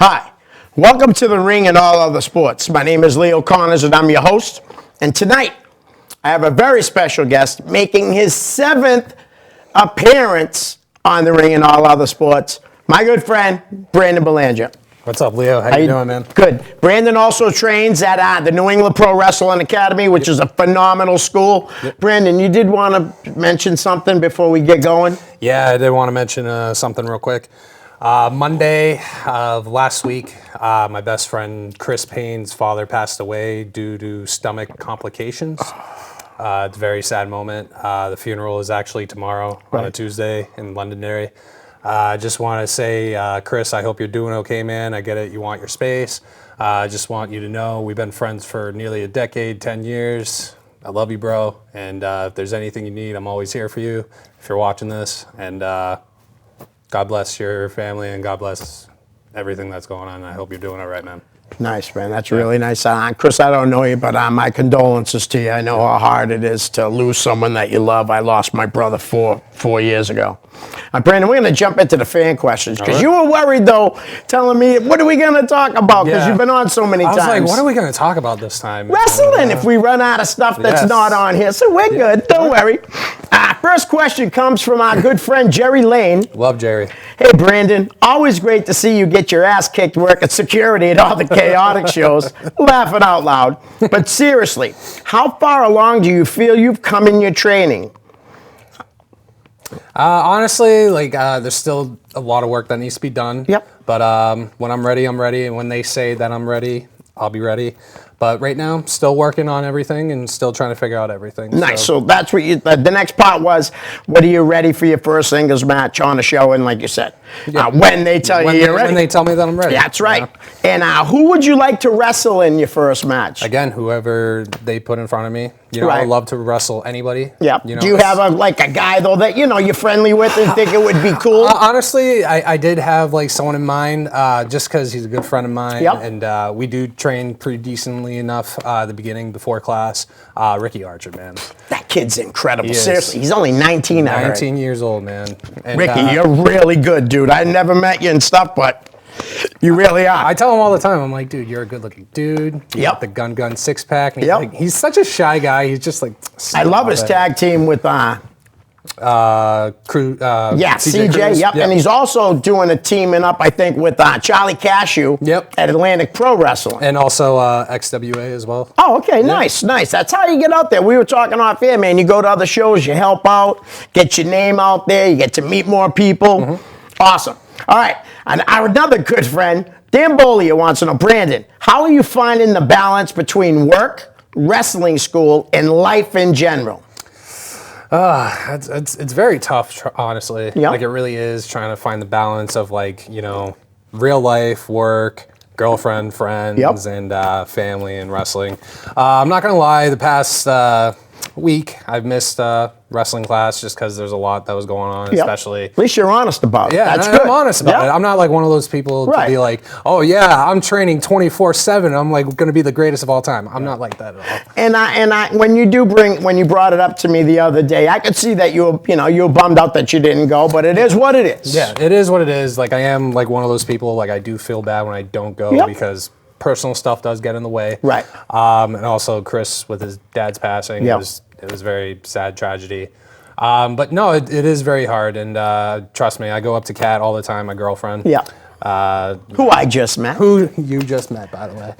Hi, welcome to the ring and all other sports. My name is Leo Connors and I'm your host. And tonight, I have a very special guest making his 7th appearance on the ring and all other sports. My good friend, Brandon Belanger. What's up, Leo? How you doing, man? Good. Brandon also trains at the New England Pro Wrestling Academy, which is a phenomenal school. Yep. Brandon, you did want to mention something before we get going? Yeah, I did want to mention something real quick. Monday of last week, my best friend Chris Payne's father passed away due to stomach complications. It's a very sad moment. The funeral is actually tomorrow on a Tuesday in Londonderry. I just want to say, Chris, I hope you're doing okay, man. I get it. You want your space. I just want you to know we've been friends for nearly a decade, 10 years. I love you, bro. And if there's anything you need, I'm always here for you if you're watching this. And God bless your family and God bless everything that's going on. I hope you're doing all right, man. Nice, man. That's really nice. Chris, I don't know you, but my condolences to you. I know how hard it is to lose someone that you love. I lost my brother four years ago. Brandon, we're going to jump into the fan questions because you were worried, though, telling me, what are we going to talk about? Because you've been on so many times. I was like, what are we going to talk about this time? Wrestling, if we run out of stuff that's not on here. So we're good. Don't worry. First question comes from our good friend, Jerry Lane. Love Jerry. Hey, Brandon, always great to see you get your ass kicked working security at all the chaotic shows. Laughing out loud. But seriously, how far along do you feel you've come in your training? Honestly, there's still a lot of work that needs to be done. Yep. But when I'm ready, I'm ready. And when they say that I'm ready, I'll be ready. But right now, still working on everything and still trying to figure out everything. Nice. So that's what the next part was, what are you ready for your first singles match on the show? And like you said, when they tell you you're ready. When they tell me that I'm ready. That's right. And who would you like to wrestle in your first match? Again, whoever they put in front of me. I would love to wrestle anybody. Yeah. Do you have a guy, though, that, you're friendly with and think it would be cool? Honestly, I did have, someone in mind just because he's a good friend of mine. Yep. And we do train pretty decently enough at the beginning, before class. Ricky Archer, man. That kid's incredible. Seriously, he's only 19 now. 19 years old, man. And, Ricky, you're really good, dude. I never met you and stuff, but you really are. I tell him all the time, I'm like, dude, you're a good-looking dude. You got the gun six-pack. And he's such a shy guy. He's just I love his tag team with CJ. Yep. And he's also doing a teaming up, I think, with Charlie Cashew at Atlantic Pro Wrestling. And also XWA as well. Oh, okay. Nice. That's how you get out there. We were talking off here, man. You go to other shows, you help out, get your name out there, you get to meet more people. Awesome. All right. And our another good friend, Dan Bolia, wants to know, Brandon, how are you finding the balance between work, wrestling school, and life in general? It's very tough, honestly. It really is, trying to find the balance of real life, work, girlfriend, friends, and family and wrestling. I'm not gonna lie, the past week I've missed wrestling class just because there's a lot that was going on, especially. At least you're honest about it. Yeah, that's good. I'm honest about it. I'm not one of those people to be like, oh yeah, I'm training 24/7. I'm going to be the greatest of all time. I'm not like that at all. And when you brought it up to me the other day, I could see that you were bummed out that you didn't go, but it is what it is. Yeah, it is what it is. I am one of those people. I do feel bad when I don't go because personal stuff does get in the way. Right. And also Chris with his dad's passing. It was a very sad tragedy. But no, it is very hard. And trust me, I go up to Kat all the time, my girlfriend. Yeah. Who I just met. Who you just met, by the way.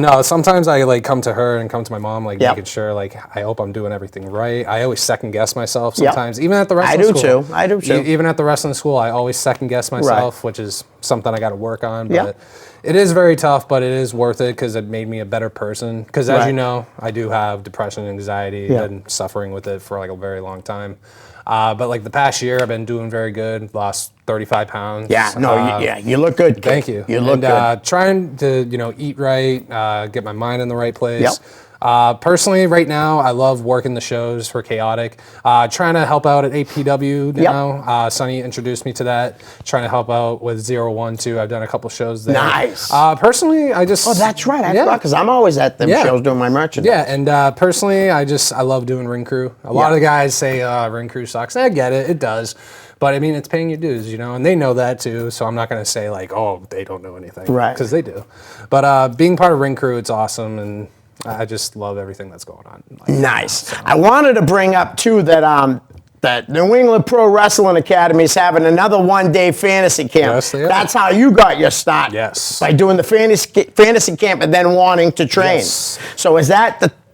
No, sometimes I come to her and come to my mom, making sure, I hope I'm doing everything right. I always second guess myself sometimes, even at the wrestling school. I do too. Even at the wrestling school, I always second guess myself, which is something I got to work on. But it is very tough, but it is worth it because it made me a better person. Because as you know, I do have depression and anxiety. Been suffering with it for a very long time. But the past year, I've been doing very good. Lost 35 pounds. You look good. Thank you. You look good. Trying to eat right, get my mind in the right place. Personally, right now, I love working the shows for Chaotic. Trying to help out at APW now. Sonny introduced me to that. Trying to help out with 012. I've done a couple shows there. Nice. Personally, I just... Oh, that's right. I forgot because I'm always at them shows doing my merchandise. Yeah, and personally, I love doing ring crew. A lot of guys say ring crew sucks. I get it. It does. But I mean, it's paying your dues, and they know that too. So I'm not going to say like, oh, they don't know anything, Right. Because they do. But being part of Ring Crew, it's awesome, and I just love everything that's going on. Nice. I wanted to bring up too that New England Pro Wrestling Academy is having another one-day fantasy camp. Yes, they are. That's how you got your start. Yes. By doing the fantasy camp and then wanting to train. Yes. So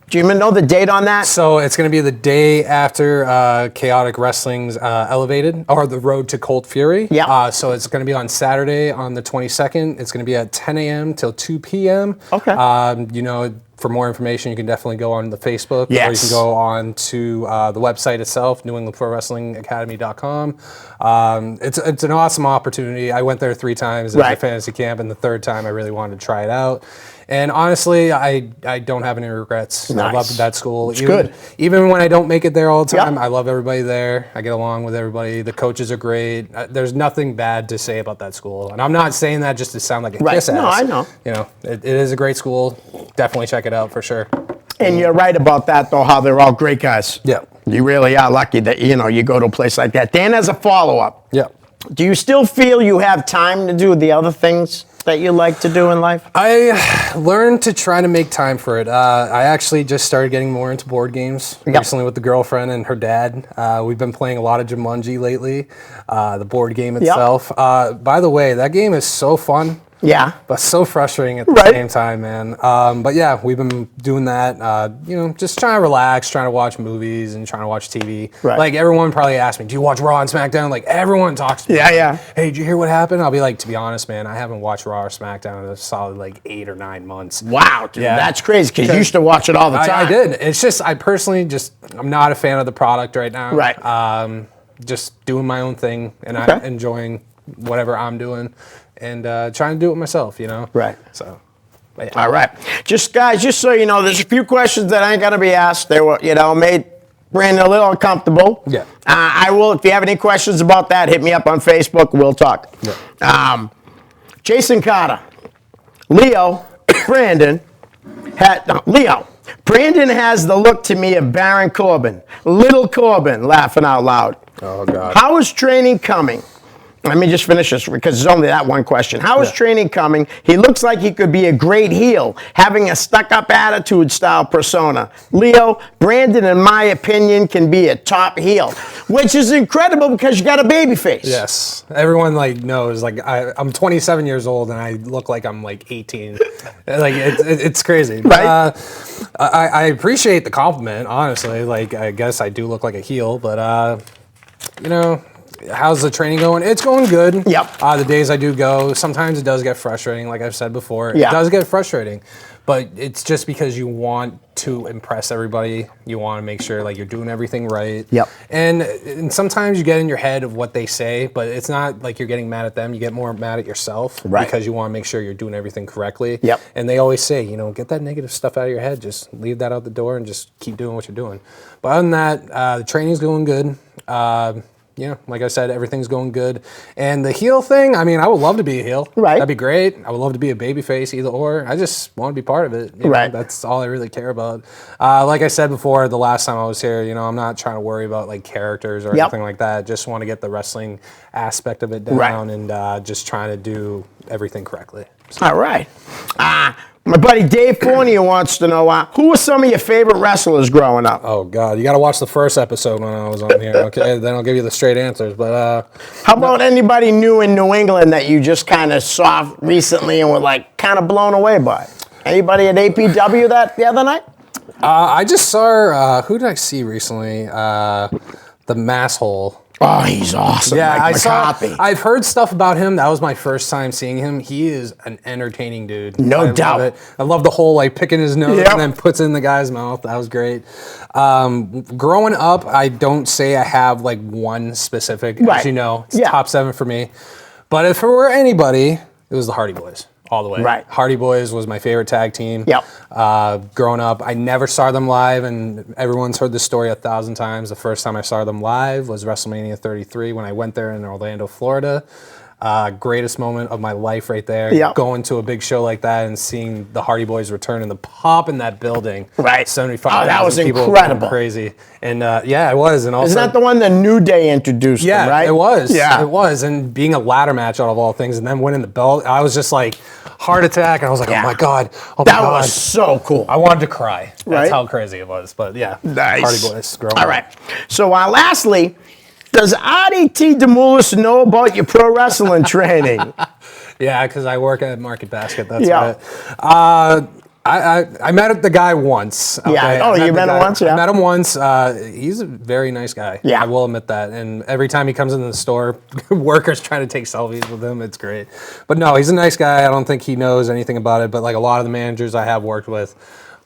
do you even know the date on that? So it's going to be the day after Chaotic Wrestling's Elevated, or the Road to Cold Fury. Yeah. So it's going to be on Saturday on the 22nd. It's going to be at 10 a.m. till 2 p.m. Okay. For more information, you can definitely go on the Facebook, or you Yes. can go on to the website itself, NewEnglandProWrestlingAcademy.com. It's an awesome opportunity. I went there 3 times as a Right. fantasy camp, and the 3rd time I really wanted to try it out. And honestly, I don't have any regrets. Nice. I love that school. It's good. Even when I don't make it there all the time, Yeah. I love everybody there. I get along with everybody. The coaches are great. There's nothing bad to say about that school. And I'm not saying that just to sound like a Right. kiss ass. No, I know. It is a great school. Definitely check it out for sure. And you're right about that, though, how they're all great guys. Yeah. You really are lucky that, you go to a place like that. Dan, as a follow-up, Yeah. do you still feel you have time to do the other things that you like to do in life? I learned to try to make time for it. I actually just started getting more into board games recently with the girlfriend and her dad. We've been playing a lot of Jumanji lately, the board game itself. By the way, that game is so fun. Yeah. But so frustrating at the Right. same time, man. But yeah, we've been doing that. Just trying to relax, trying to watch movies and trying to watch TV. Right. Like everyone probably asks me, "Do you watch Raw and SmackDown?" Like everyone talks to me. Yeah, yeah. Hey, did you hear what happened? I'll be like, to be honest, man, I haven't watched Raw or SmackDown in a solid like 8 or 9 months. Wow, dude, Yeah. that's crazy, because you used to watch it all the time. I did. It's just I personally I'm not a fan of the product right now. Right. Just doing my own thing, and Okay. I'm enjoying whatever I'm doing, and trying to do it myself. Right. So. But yeah. All right. Guys, just so you know, there's a few questions that ain't going to be asked. They were, made Brandon a little uncomfortable. Yeah. I will, if you have any questions about that, hit me up on Facebook. We'll talk. Yeah. Jason Carter. Leo. Brandon. Leo. Brandon has the look to me of Baron Corbin. Little Corbin, laughing out loud. Oh, God. How is training coming? Let me just finish this because it's only that one question. How is training coming? He looks like he could be a great heel, having a stuck-up attitude style persona. Leo, Brandon, in my opinion, can be a top heel, which is incredible because you got a baby face. Yes. Everyone knows I'm 27 years old and I look like I'm 18. It's crazy. Right. I appreciate the compliment, honestly. I guess I do look like a heel, but how's the training going? It's going good. Yep. The days I do go, sometimes it does get frustrating, like I've said before. Yeah. It does get frustrating, but it's just because you want to impress everybody. You want to make sure you're doing everything right. Yep. And sometimes you get in your head of what they say, but it's not like you're getting mad at them. You get more mad at yourself because you want to make sure you're doing everything correctly. Yep. And they always say, get that negative stuff out of your head. Just leave that out the door and just keep doing what you're doing. But other than that, the training's going good. Like I said, everything's going good. And the heel thing, I would love to be a heel. Right. That'd be great. I would love to be a baby face, either or. I just want to be part of it. Right. That's all I really care about. Like I said before, the last time I was here, I'm not trying to worry about characters or anything like that. Just want to get the wrestling aspect of it down and just trying to do everything correctly. So. All right. My buddy Dave Fournier wants to know, who were some of your favorite wrestlers growing up? Oh, God. You got to watch the first episode when I was on here, okay? Then I'll give you the straight answers. But how about anybody new in New England that you just kind of saw recently and were kind of blown away by? Anybody at APW the other night? I just saw, who did I see recently? The Masshole. Oh, he's awesome. Yeah, Mike McCarthy. I've heard stuff about him. That was my first time seeing him. He is an entertaining dude. No doubt. Love it. I love the whole picking his nose Yep. and then puts it in the guy's mouth. That was great. Growing up, I don't say I have one specific, Right. as you know, it's Yeah. top 7 for me. But if it were anybody, it was the Hardy Boys. All the way. Right. Hardy Boys was my favorite tag team. Yep. Growing up, I never saw them live, and everyone's heard this story 1,000 times. The first time I saw them live was WrestleMania 33 when I went there in Orlando, Florida. Greatest moment of my life right there. Yep. Going to a big show like that and seeing the Hardy Boys return and the pop in that building. Right. 75,000 Oh, that was people incredible. going crazy. And yeah, it was. And also, Isn't that the one the New Day introduced yeah, them, right? it was. Yeah. It was. And being a ladder match out of all things and then winning the belt, I was just like, heart attack. And I was like, Yeah. oh my God. Oh my That God. was so cool. I wanted to cry. That's Right? how crazy it was. But yeah, Nice. Hardy Boys. Growing All up. right. So lastly, does Adi T. DeMoulis know about your pro wrestling training? Yeah, because I work at Market Basket. That's Yeah. right. I met the guy once. Okay? Yeah. Oh, you met him once? Yeah. I met him once. He's a very nice guy. Yeah. I will admit that. And every time he comes into the store, workers try to take selfies with him. It's great. But no, he's a nice guy. I don't think he knows anything about it. But like a lot of the managers I have worked with,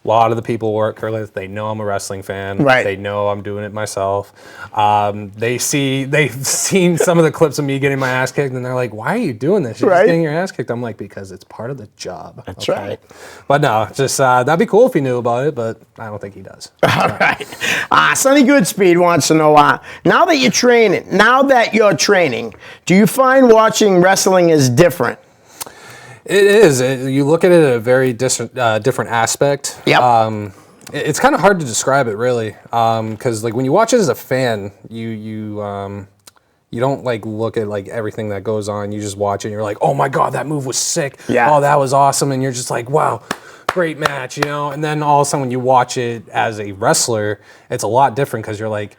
a lot of the people work with, they know I'm a wrestling fan. Right. They know I'm doing it myself. They've seen some of the clips of me getting my ass kicked, and they're like, "Why are you doing this? You're Right. just getting your ass kicked." I'm like, "Because it's part of the job." That's right. But no, just that'd be cool if he knew about it, but I don't think he does. All right. Sonny Goodspeed wants to know, now that you're training, do you find watching wrestling is different? It is. You look at it at a very different aspect. Yep. It's kind of hard to describe it really, because like when you watch it as a fan, you don't like look at like everything that goes on. You just watch it and you're like, oh my God, that move was sick. Yeah. Oh, that was awesome. And you're just like, wow, great match, you know? And then all of a sudden when you watch it as a wrestler, it's a lot different because you're like,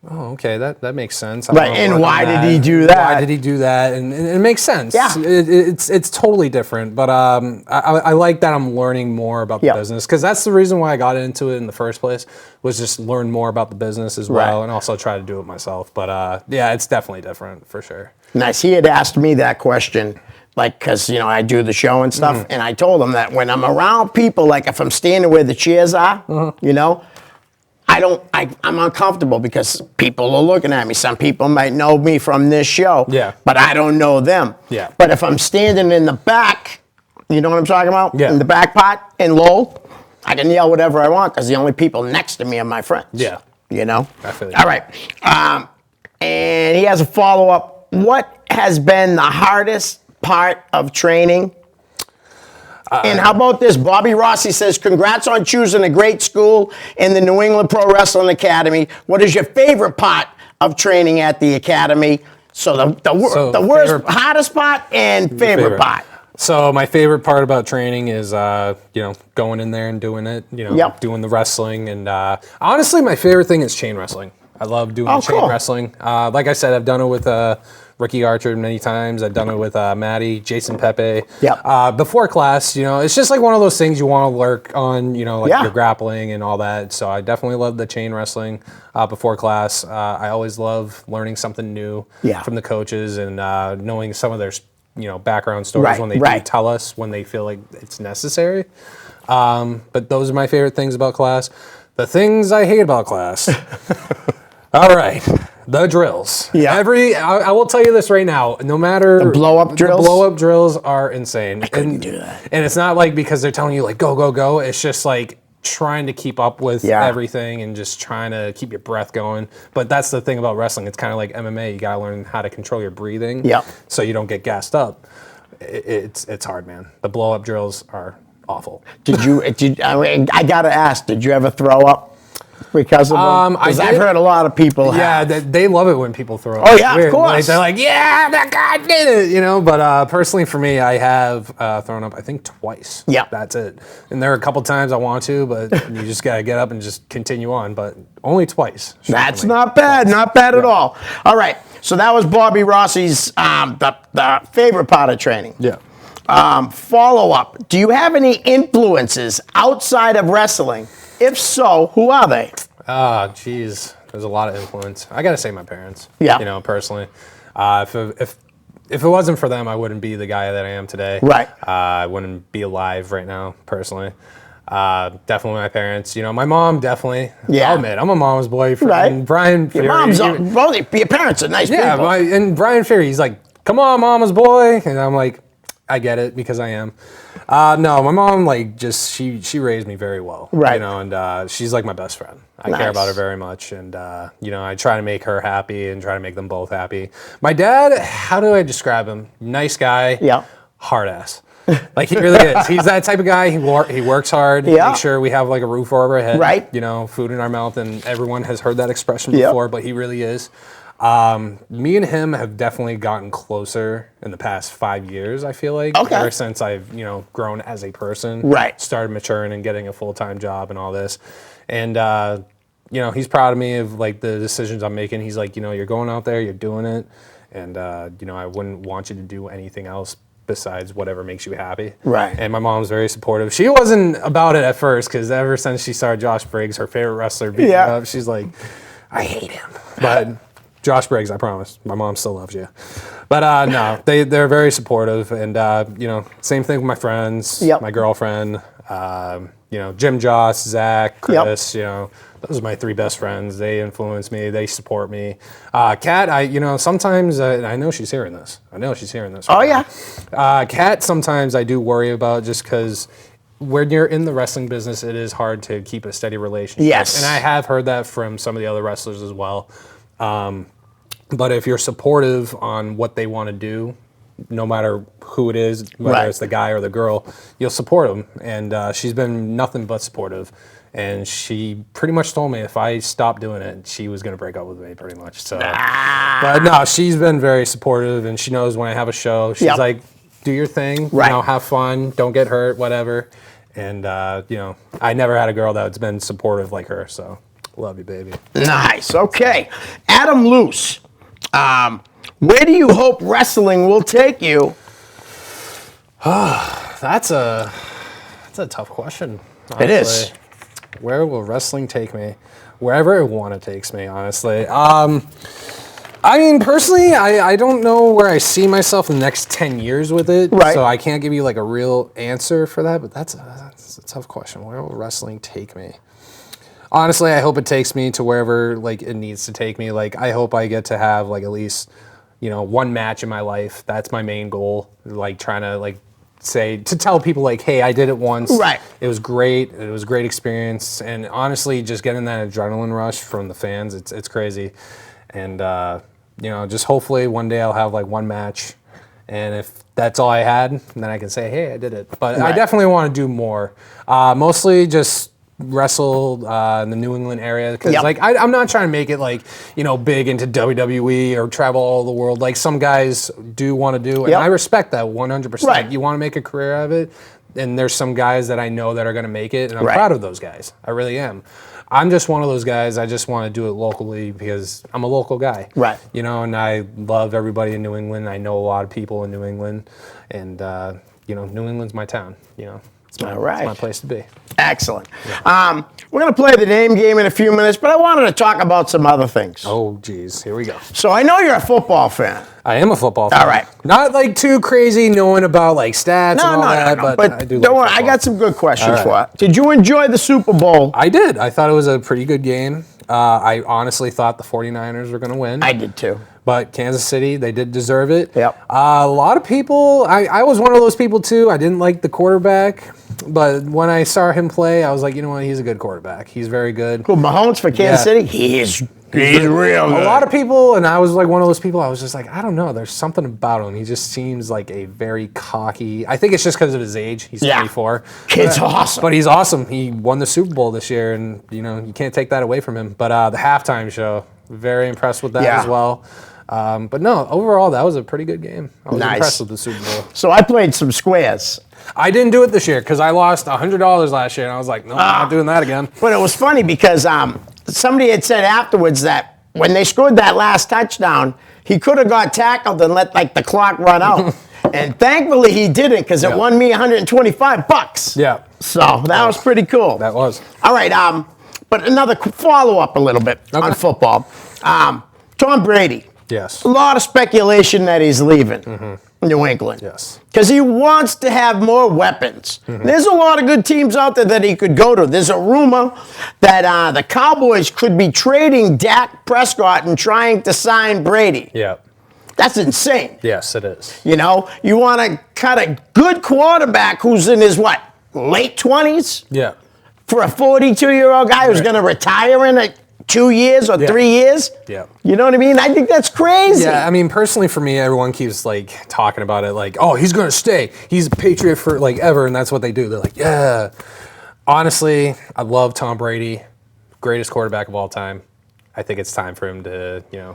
oh, okay, that makes sense. Right, and why did he do that? Why did he do that? And it makes sense. Yeah. It's totally different. But I like that I'm learning more about the Yep. business because that's the reason why I got into it in the first place was just learn more about the business as well Right. and also try to do it myself. But yeah, it's definitely different for sure. Nice. He had asked me that question, like, because, I do the show and stuff, and I told him that when I'm around people, like if I'm standing where the chairs are, I'm uncomfortable because people are looking at me. Some people might know me from this show, Yeah. but I don't know them. Yeah. But if I'm standing in the back, you know what I'm talking about? Yeah. In the back pot and low, I can yell whatever I want because the only people next to me are my friends. Yeah. I feel you. All right. And he has a follow-up. What has been the hardest part of training? And how about this? Bobby Rossi says, congrats on choosing a great school in the New England Pro Wrestling Academy. What is your favorite part of training at the academy? So the worst, hardest part and favorite part. So my favorite part about training is, going in there and doing it, Yep. doing the wrestling. And honestly, my favorite thing is chain wrestling. I love doing chain cool. wrestling. Like I said, I've done it with Ricky Archer many times. I've done it with Maddie, Jason Pepe. Yep. Before class, it's just like one of those things you want to work on, like Yeah. your grappling and all that. So I definitely love the chain wrestling before class. I always love learning something new Yeah. from the coaches and knowing some of their background stories Right, when they do right. tell us when they feel like it's necessary. But those are my favorite things about class. The things I hate about class. All right, the drills. Yeah. I will tell you this right now. No matter The blow-up drills? the blow-up drills are insane. I couldn't do that. And it's not like because they're telling you like go go go. It's just like trying to keep up with Yeah. everything and just trying to keep your breath going. But that's the thing about wrestling. It's kind of like MMA. You got to learn how to control your breathing. Yep. So you don't get gassed up. It's hard, man. The blow-up drills are awful. I gotta ask, did you ever throw up because of them? I 'Cause I've did. heard a lot of people Yeah, have. they love it when people throw up. Oh, It's yeah, of weird. course. They're like, yeah, that guy did it, But personally, for me, I have thrown up, I think, twice. Yeah. That's it. And there are a couple times I want to, but you just got to get up and just continue on. But only twice. That's shockingly. not bad. Not bad at all. All right. So that was Bobby Rossi's the favorite part of training. Yeah. Follow up. Do you have any influences outside of wrestling? If so, who are they? Geez. There's a lot of influence. I got to say my parents. Yeah. Personally. If it wasn't for them, I wouldn't be the guy that I am today. Right. I wouldn't be alive right now, personally. Definitely my parents. My mom definitely. Yeah. I'll admit, I'm a mom's boy. Right. And Brian Fury. Your parents are nice Yeah, people. and Brian Fury, he's like, come on, mama's boy. And I'm like, I get it because I am. No, my mom like just she raised me very well, Right. You know, and she's like my best friend. I care about her very much, and you know, I try to make her happy and try to make them both happy. My dad, how do I describe him? Nice guy, Yeah. hard ass. Like he really is. He's that type of guy. He works hard. Yeah. Make sure we have like a roof over our head. Right. You know, food in our mouth, and everyone has heard that expression Yep. before, but he really is. Me and him have definitely gotten closer in the past 5 years, I feel like. Okay. Ever since I've, you know, grown as a person. Right. Started maturing and getting a full-time job and all this. And, you know, he's proud of me of like the decisions I'm making. He's like, you know, you're going out there, you're doing it. And, you know, I wouldn't want you to do anything else besides whatever makes you happy. Right. And my mom's very supportive. She wasn't about it at first because ever since she saw Josh Briggs, her favorite wrestler, beating Yeah. up, she's like, I hate him. But Josh Briggs, I promise, my mom still loves you. But no, they're very supportive. And, you know, same thing with my friends, Yep. my girlfriend, you know, Jim, Joss, Zach, Chris, you know, those are my three best friends. They influence me. They support me. Kat, you know, sometimes, I know she's hearing this. Oh, yeah. Kat, sometimes I do worry about just because when you're in the wrestling business, it is hard to keep a steady relationship. Yes. And I have heard that from some of the other wrestlers as well. But if you're supportive on what they want to do, no matter who it is, whether Right. it's the guy or the girl, you'll support them. And she's been nothing but supportive. And she pretty much told me if I stopped doing it, she was going to break up with me pretty much. So, but no, she's been very supportive, and she knows when I have a show, she's Yep. like, do your thing, Right. you know, have fun, don't get hurt, whatever. And, you know, I never had a girl that's been supportive like her. So love you, baby. Nice. Okay. Adam Luce. Where do you hope wrestling will take you? That's a tough question. It is. honestly. Where will wrestling take me? Wherever I want it takes me, honestly. I mean, personally, I don't know where I see myself in the next 10 years with it. Right. So I can't give you like a real answer for that, but that's a tough question. Where will wrestling take me? Honestly, I hope it takes me to wherever like it needs to take me. Like I hope I get to have like at least, you know, one match in my life. That's my main goal. Like trying to like tell people like, hey, I did it once. Right. It was great. It was a great experience. And honestly, just getting that adrenaline rush from the fans, it's crazy. And you know, just hopefully one day I'll have like one match. And if that's all I had, then I can say, hey, I did it. But I Right. definitely want to do more. Mostly just wrestle in the New England area because Yep. like I'm not trying to make it like, you know, big into WWE or travel all the world like some guys do want to do, and Yep. I respect that 100%. Right. You want to make a career out of it, and there's some guys that I know that are going to make it, and I'm Right. proud of those guys. I really am. I'm just one of those guys. I just want to do it locally because I'm a local guy. Right. You know, and I love everybody in New England. I know a lot of people in New England, and you know, New England's my town. You know, it's All right. it's my place to be. Excellent. We're going to play the name game in a few minutes, but I wanted to talk about some other things. Oh, geez, here we go. So I know you're a football fan. I am a football fan. All right. Not like too crazy knowing about like stats and all that, but I do don't like worry, I football. got some good questions All for right. you. Did you enjoy the Super Bowl? I did. I thought it was a pretty good game. I honestly thought the 49ers were going to win. I did too. But Kansas City, they did deserve it. Yep. A lot of people, I was one of those people too. I didn't like the quarterback. But when I saw him play, I was like, you know what? He's a good quarterback. He's very good. Who, Mahomes for Kansas Yeah. City? He's real good. A lot of people, and I was like one of those people, I was just like, I don't know. There's something about him. He just seems like a very cocky. I think it's just because of his age. He's Yeah. 24. Kid's But- awesome. But he's awesome. He won the Super Bowl this year, and, you know, you can't take that away from him. But the halftime show, very impressed with that Yeah. as well. But no, overall, that was a pretty good game. I was Nice. impressed with the Super Bowl. So I played some squares. I didn't do it this year because I lost $100 last year, and I was like, no, I'm not doing that again. But it was funny because somebody had said afterwards that when they scored that last touchdown, he could have got tackled and let like the clock run out. And thankfully he didn't because it Yeah. won me $125. Yeah, So that was pretty cool. that was. All right, but another follow-up a little bit on Okay. football. Tom Brady. Yes. A lot of speculation that he's leaving New England. Yes. Because he wants to have more weapons. There's a lot of good teams out there that he could go to. There's a rumor that the Cowboys could be trading Dak Prescott and trying to sign Brady. Yeah. That's insane. Yes, it is. You know, you want to cut a good quarterback who's in his what, late 20s Yeah. for a 42-year-old guy who's Right. going to retire in 2 years or Yeah. 3 years. Yeah. You know what I mean? I think that's crazy. Yeah, I mean, personally for me, everyone keeps like talking about it like, oh, he's going to stay. He's a Patriot for like ever, and that's what they do. They're like, yeah. Honestly, I love Tom Brady, greatest quarterback of all time. I think it's time for him to, Yeah,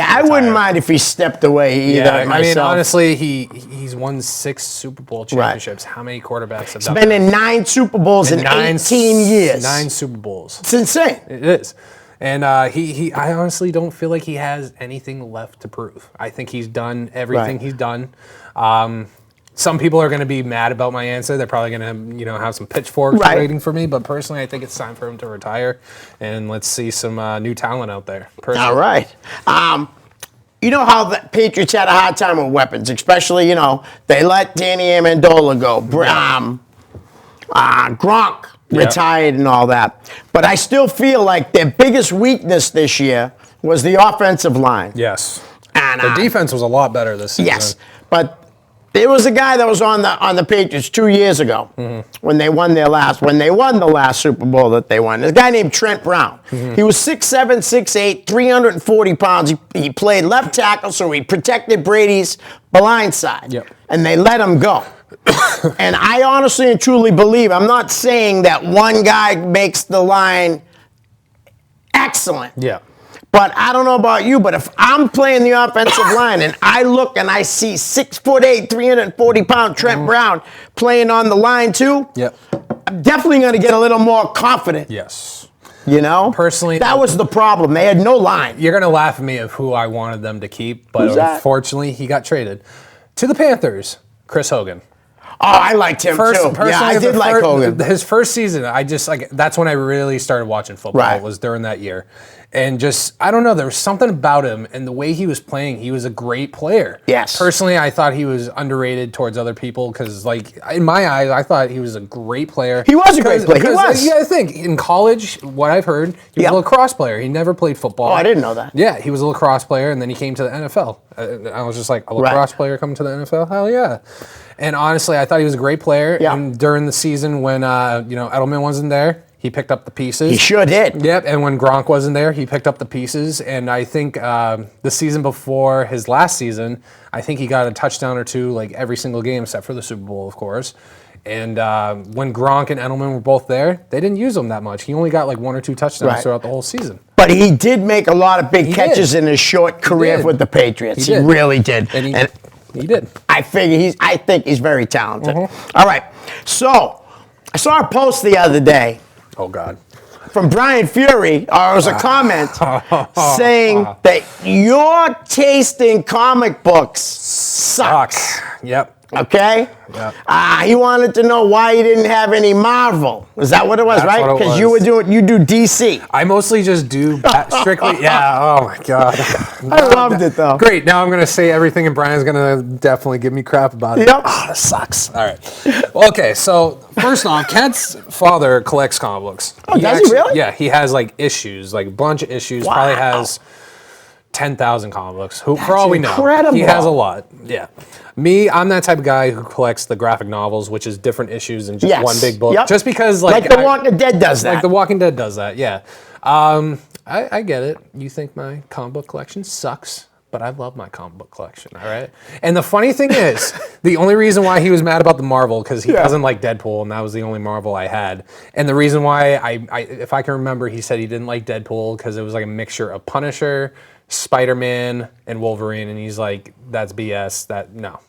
I wouldn't retire. mind if he stepped away either. Yeah, I mean, myself. honestly, he's won 6 Super Bowl championships. How many quarterbacks have done Been that? in 9 Super Bowls in 18 years. 9 Super Bowls. It's insane. It is. And I honestly don't feel like he has anything left to prove. I think he's done everything Right. he's done. Some people are going to be mad about my answer. They're probably going to, have some pitchforks Right. waiting for me. But personally, I think it's time for him to retire, and let's see some new talent out there. Personally. All right. You know how the Patriots had a hard time with weapons, especially, they let Danny Amendola go. Gronk Yeah. retired and all that. But I still feel like their biggest weakness this year was the offensive line. Yes. And, The defense was a lot better this season. yes, but there was a guy that was on the Patriots 2 years ago when they won the last Super Bowl that they won. There's a guy named Trent Brown. He was 6'7", 6'8", 340 pounds. He played left tackle, so he protected Brady's blind side. Yep. And they let him go. And I honestly and truly believe, I'm not saying that one guy makes the line excellent. Yeah. But I don't know about you, but if I'm playing the offensive line and I look and I see 6'8", 340-pound Trent Brown playing on the line too, Yep. I'm definitely going to get a little more confident. Yes. You know? Personally, that was the problem. They had no line. You're going to laugh at me of who I wanted them to keep, but Who's that? unfortunately, he got traded to the Panthers. Chris Hogan. Oh, I liked him too. Yeah, I did like Hogan. His first season, I just like that's when I really started watching football. Right. Was during that year, and just I don't know, there was something about him and the way he was playing. He was a great player. Yes. Personally, I thought he was underrated towards other people because, like, in my eyes, I thought he was a great player. He was a great player. He was. Yeah, I think in college, what I've heard, he was Yep. a lacrosse player. He never played football. Oh, I didn't know that. Yeah, he was a lacrosse player, and then he came to the NFL. I was just like, a lacrosse player coming to the NFL? Hell yeah. And honestly, I thought he was a great player. Yeah. And during the season when, Edelman wasn't there, he picked up the pieces. He sure did. Yep, and when Gronk wasn't there, he picked up the pieces. And I think the season before his last season, I think he got a touchdown or two like every single game except for the Super Bowl, of course. And when Gronk and Edelman were both there, they didn't use him that much. He only got like 1 or 2 touchdowns Right. throughout the whole season. But he did make a lot of big catches did. in his short career did. with the Patriots. He He did. really did. And he did. I think he's very talented. Mm-hmm. All right. So I saw a post the other day Oh, God. from Brian Fury, or it was a comment saying that your taste in comic books sucks. Yep. Okay? Yep. He wanted to know why you didn't have any Marvel. Is that what it was, That's right? what it Because you was. you do DC. I mostly just do strictly. Yeah. Oh my God. I loved it though. Great. Now I'm gonna say everything, and Brian's gonna definitely give me crap about it. Yep. Oh, that sucks. All right. Well, okay. So first off, Kent's father collects comic books. Oh, does he really? Yeah. He has like issues, like a bunch of issues. Wow. Probably has 10,000 comic books. For all we know, incredible. he has a lot. Yeah. Me, I'm that type of guy who collects the graphic novels, which is different issues in just Yes. one big book. Yep. Just because, Like The Walking Dead does that. Like The Walking Dead does that, yeah. I get it. You think my comic book collection sucks, but I love my comic book collection, all right? And the funny thing is, the only reason why he was mad about the Marvel, because he doesn't like Deadpool, and that was the only Marvel I had. And the reason why, if I can remember, he said he didn't like Deadpool because it was like a mixture of Punisher, Spider-Man, and Wolverine, and he's like, that's BS, no.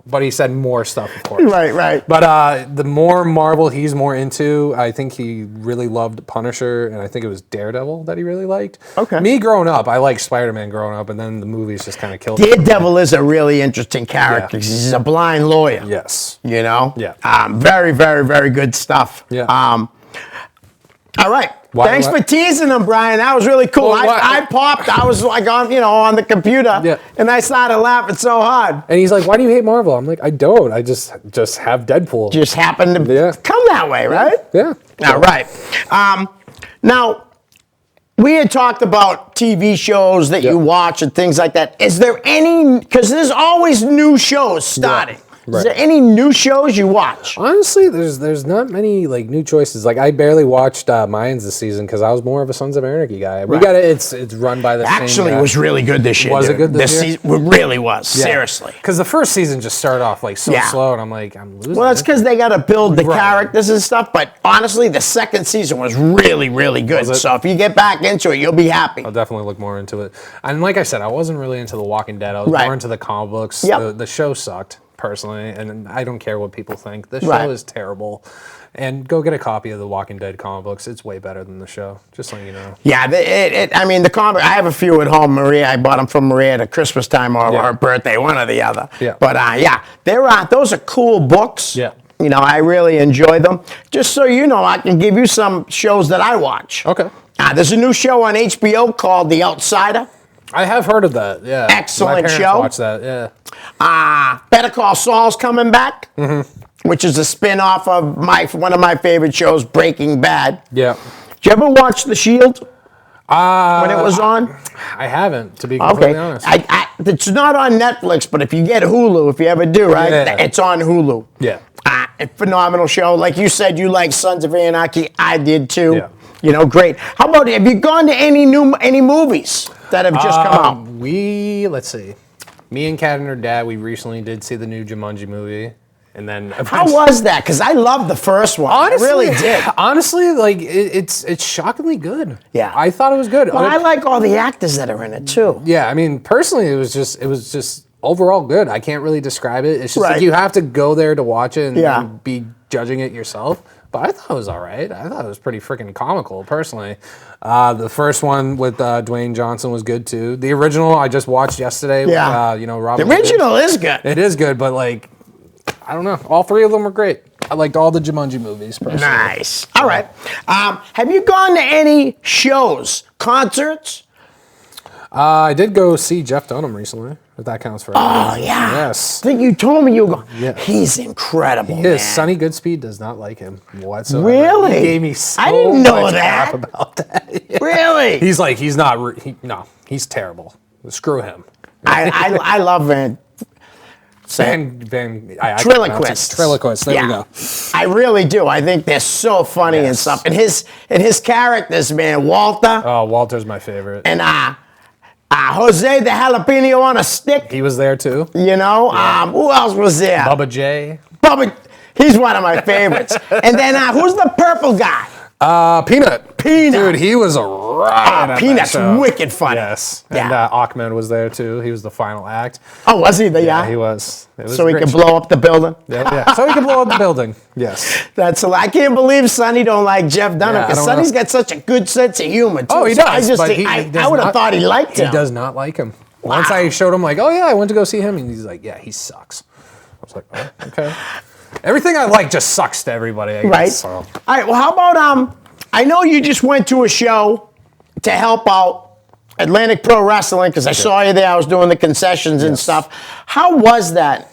But he said more stuff, of course. Right. But the more Marvel he's more into, I think he really loved Punisher, and I think it was Daredevil that he really liked. Okay. Me growing up, I liked Spider-Man growing up, and then the movies just kind of killed me. Daredevil is a really interesting character. Yeah. 'Cause he's a blind lawyer. Yes. You know? Yeah. Very, very, very good stuff. Yeah. All right. Why- Thanks why- for teasing him, Brian. That was really cool. Well, why- I popped. I was like on the computer, Yeah. and I started laughing so hard. And he's like, "Why do you hate Marvel?" I'm like, "I don't. I just have Deadpool." Just happened to Yeah. come that way, right? Yeah. All right. Now, we had talked about TV shows that you watch and things like that. Is there any, because there's always new shows starting. Right. Is there any new shows you watch? Honestly, there's not many like new choices. Like I barely watched Mayans this season because I was more of a Sons of Anarchy guy. We got it's run by the Actually, same it guy. was really good this year. Was it dude. good this year? season? It really was. Seriously. Because the first season just started off like so Yeah. slow, and I'm like, I'm losing. Well, that's it. because they got to build the Right. characters and stuff. But honestly, the second season was really, really good. Was it? So if you get back into it, you'll be happy. I'll definitely look more into it. And like I said, I wasn't really into The Walking Dead. I was Right. more into the comic books. Yep. The show sucked, personally, and I don't care what people think. The show Right. is terrible. And go get a copy of The Walking Dead comic books. It's way better than the show, just so you know. Yeah, I mean, the comic, I have a few at home, Maria. I bought them from Maria at Christmas time or her birthday, one or the other. Yeah. But yeah, those are cool books. Yeah. You know, I really enjoy them. Just so you know, I can give you some shows that I watch. Okay. There's a new show on HBO called The Outsider. I have heard of that, yeah. Excellent My parents show. watch that, yeah. Better Call Saul's coming back, which is a spin-off of one of my favorite shows, Breaking Bad. Yeah. Did you ever watch The Shield when it was on? I haven't, to be completely Okay. honest. It's not on Netflix, but if you get Hulu, if you ever do, right, Yeah. it's on Hulu. Yeah. A phenomenal show. Like you said, you like Sons of Anarchy. I did too. Yeah. You know, great. How about, have you gone to any movies that have just come out? Let's see. Me and Kat and her dad, we recently did see the new Jumanji movie. And then How was that? Because I loved the first one. Honestly, I really did. Honestly, like it's shockingly good. Yeah. I thought it was good. But I like all the actors that are in it too. Yeah, I mean, personally, it was just overall good. I can't really describe it. It's just Right. like you have to go there to watch it and, Yeah. and be judging it yourself. But I thought it was all right. I thought it was pretty freaking comical, personally. The first one with Dwayne Johnson was good too. The original I just watched yesterday. Yeah. With, The Robin. original is good. It is good, but like, I don't know. All three of them were great. I liked all the Jumanji movies, personally. Nice. All right. Have you gone to any shows, concerts? I did go see Jeff Dunham recently, if that counts for anything. Oh, yeah. Yes. I think you told me you were going. Yeah. He's incredible, Yes, man. Sonny Goodspeed does not like him whatsoever. Really? He gave me so I didn't know much that. crap about that. Yeah. Really? He's like, he's not, no, he's terrible. Screw him. I love Van. Triloquist. Triloquist, there we go. I really do. I think they're so funny and Yes. stuff. And his characters, man, Walter Oh, Walter's my favorite. and Jose the jalapeno on a stick. He was there too. You know, who else was there? Bubba J. Bubba. He's one of my favorites. And then who's the purple guy? Peanut. Peanut. Dude, he was a riot. at Peanut's that show. wicked funny. Yes. Yeah. And Ahmed was there too. He was the final act. Oh, was he? Yeah. He was. It was So he great could show. blow up the building. Yeah. So he could blow up the building. Yes. I can't believe Sonny don't like Jeff Dunham Yeah, I because don't Sonny's know. got such a good sense of humor. Too. Oh, he So does. But I does would have not- thought he liked him. He does not like him. Once I showed him, like, oh yeah, I went to go see him, and he's like, yeah, he sucks. I was like, oh, okay. Everything I like just sucks to everybody. I guess. Right. So. All right. Well, how about I know you just went to a show to help out Atlantic Pro Wrestling because I saw you there. I was doing the concessions and stuff. How was that?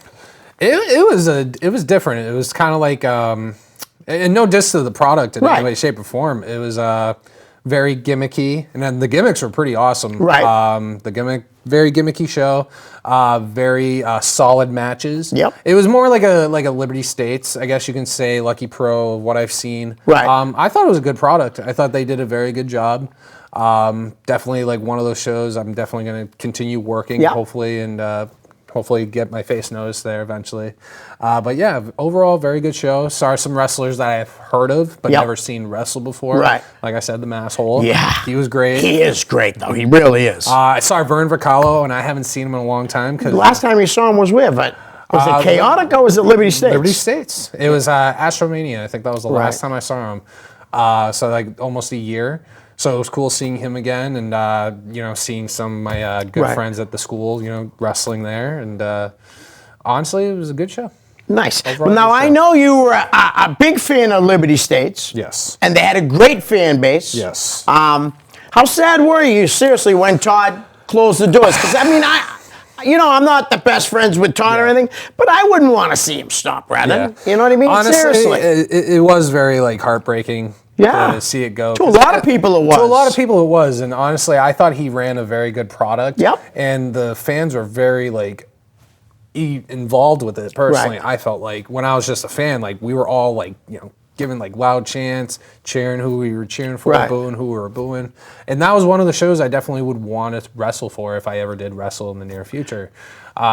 It was different. It was kind of like, and no diss to the product in Right. any way, shape, or form. It was very gimmicky, and then the gimmicks were pretty awesome. Right. Very gimmicky show. Very solid matches. Yep. It was more like a Liberty States, I guess you can say, Lucky Pro, what I've seen. Right. I thought it was a good product. I thought they did a very good job. Definitely like one of those shows. I'm definitely going to continue working, Yep. hopefully, and hopefully get my face noticed there eventually. But yeah, overall, very good show. Saw some wrestlers that I've heard of but Yep. never seen wrestle before. Right. Like I said, the Masshole. Yeah. He was great. He is great, though. He really is. I saw Vern Vercallo, and I haven't seen him in a long time. The last time you saw him was where? But was it Chaotic or was it Liberty States? Liberty States. It was Astromania. I think that was the last time I saw him. So like almost a year. So it was cool seeing him again, and seeing some of my good Right. friends at the school, wrestling there, and honestly, it was a good show. Nice. Overall, Well, now good I show. know you were a big fan of Liberty States. Yes. And they had a great fan base. Yes. How sad were you, seriously, when Todd closed the doors? Because, I mean, I'm not the best friends with Todd or Yeah. anything, but I wouldn't want to see him stop running. Yeah. You know what I mean? Honestly, Seriously. it was very like heartbreaking Yeah. to see it go. To a lot of people, it was. To a lot of people, it was. And honestly, I thought he ran a very good product. Yep. And the fans were very, like, involved with it personally. Right. I felt like when I was just a fan, like, we were all, like, you know, giving, like, loud chants, cheering who we were cheering for, Right. booing who we were booing. And that was one of the shows I definitely would want to wrestle for if I ever did wrestle in the near future.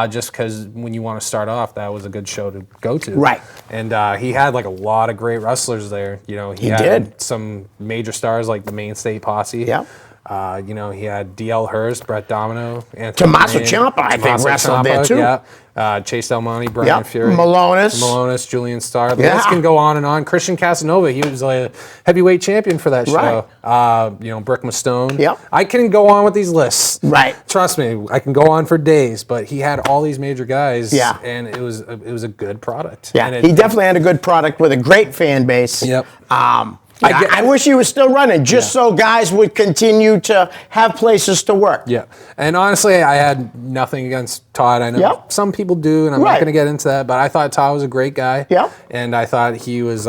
Just because when you want to start off, that was a good show to go to. Right. And he had like a lot of great wrestlers there. You know, he had did. some major stars like the Main State Posse. Yep. You know, he had DL Hurst, Brett Domino, Anthony Tommaso Lane, Ciampa, I think, Tommaso wrestled there, Ciampa, too. Yeah. Chase Del Monte, Brian Yep. Fury. Malonis. Julian Starr. The Yeah. list can go on and on. Christian Casanova, he was like a heavyweight champion for that show. You know, Brick Mastone. Yep. I can go on with these lists. Right. Trust me, I can go on for days, but he had all these major guys. Yeah. And it was a good product. Yeah, And it, he definitely had a good product with a great fan base. Yep. I wish he was still running, just so guys would continue to have places to work. Yeah, and honestly, I had nothing against Todd. I know Yep. some people do, and I'm Right. not going to get into that. But I thought Todd was a great guy. Yep. and I thought he was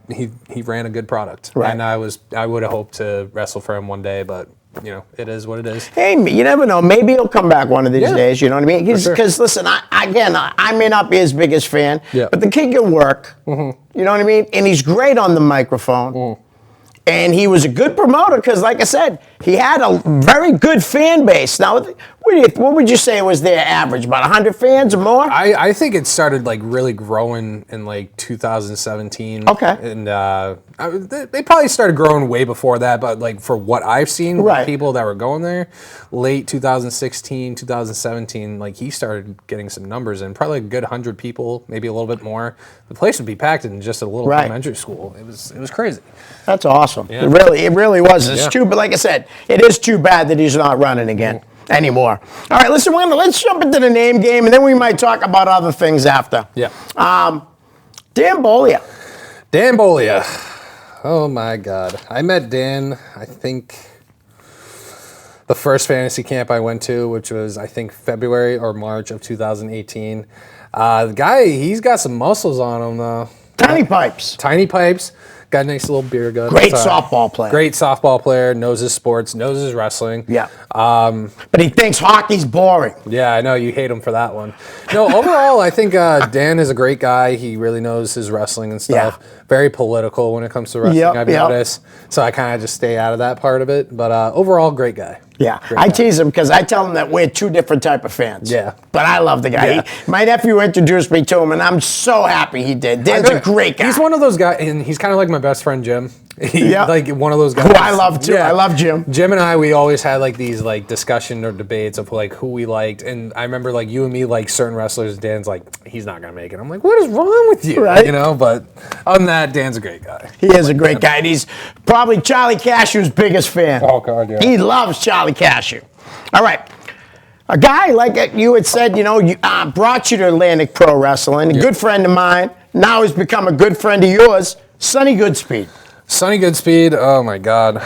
he ran a good product. Right. And I would have hoped to wrestle for him one day, but you know, it is what it is. Hey, you never know. Maybe he'll come back one of these Yeah. days. You know what I mean? sure. Because listen, I may not be his biggest fan, Yeah. but the kid can work. You know what I mean? And he's great on the microphone. And he was a good promoter because, like I said, he had a very good fan base. Now, what would you say was their average? About 100 fans or more? I think it started like really growing in like 2017. Okay. And they probably started growing way before that, but like for what I've seen, with Right. people that were going there, late 2016, 2017, like he started getting some numbers in, probably a good 100 people, maybe a little bit more. The place would be packed in just a little Right. elementary school. It was crazy. That's awesome. Yeah. It really was. It's Yeah. too, but like I said, it is too bad that he's not running again anymore. All right, listen, let's jump into the name game, and then we might talk about other things after. Yeah. Dan Bolia. Dan Bolia. Oh my God. I met Dan, I think, the first fantasy camp I went to, which was, I think, February or March of 2018. The guy, he's got some muscles on him, though. Tiny Pipes. Tiny pipes. Got a nice little beer gut. Great softball player. Great softball player. Knows his sports. Knows his wrestling. Yeah. But he thinks hockey's boring. Yeah, I know you hate him for that one. No, overall, I think Dan is a great guy. He really knows his wrestling and stuff. Yeah. Very political when it comes to wrestling, Yep, I've yep. noticed. So I kind of just stay out of that part of it. But overall, great guy. Yeah, Great I guy. tease him because I tell him that we're two different type of fans. Yeah. But I love the guy. Yeah. My nephew introduced me to him, and I'm so happy he did. Dan's a great guy. He's one of those guys, and he's kind of like my best friend Jim. Yeah. Like one of those guys. Who I love, too. I love Jim. Jim and I, we always had like these like discussion or debates of like who we liked, and I remember like you and me like certain wrestlers. Dan's like, he's not gonna make it. I'm like, what is wrong with you? Right. You know. But other than that, Dan's a great guy. He is a great guy, and he's probably Charlie Cashew's biggest fan. Oh, God, yeah. He loves Charlie Cashew. All right. A guy like you had said, brought you to Atlantic Pro Wrestling, a good friend of mine. Now he's become a good friend of yours, Sonny Goodspeed. Sonny Goodspeed. Oh my God.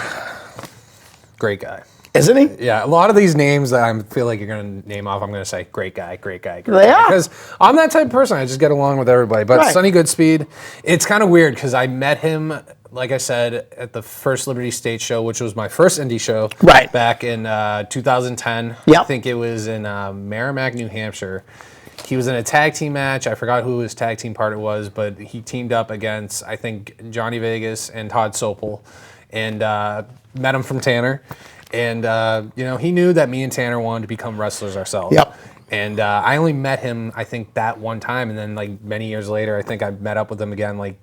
Great guy. Isn't he? Yeah, a lot of these names that I feel like you're going to name off, I'm going to say, great guy, great guy, great They guy. are. Because I'm that type of person. I just get along with everybody. But Right. Sonny Goodspeed, it's kind of weird because I met him, like I said, at the first Liberty State show, which was my first indie show. Right. Back in 2010. Yep. I think it was in Merrimack, New Hampshire. He was in a tag team match. I forgot who his tag team partner was, but he teamed up against, I think, Johnny Vegas and Todd Sopel, and met him from Tanner. And, he knew that me and Tanner wanted to become wrestlers ourselves. Yep. And I only met him, I think, that one time. And then, like, many years later, I think I met up with him again, like,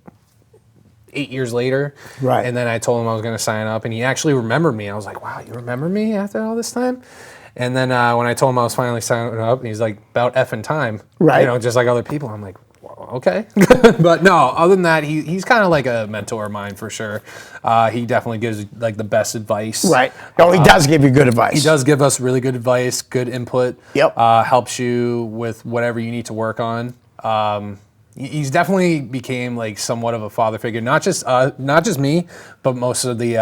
8 years later. Right. And then I told him I was going to sign up. And he actually remembered me. I was like, wow, you remember me after all this time? And then when I told him I was finally signing up, he's like, about effing time. Right. Just like other people. I'm like, well, okay. But no, other than that, he's kind of like a mentor of mine for sure. He definitely gives like the best advice. Right. Oh, he does give you good advice. He does give us really good advice, good input. Yep. Helps you with whatever you need to work on. He's definitely became like somewhat of a father figure, not just me, but most of the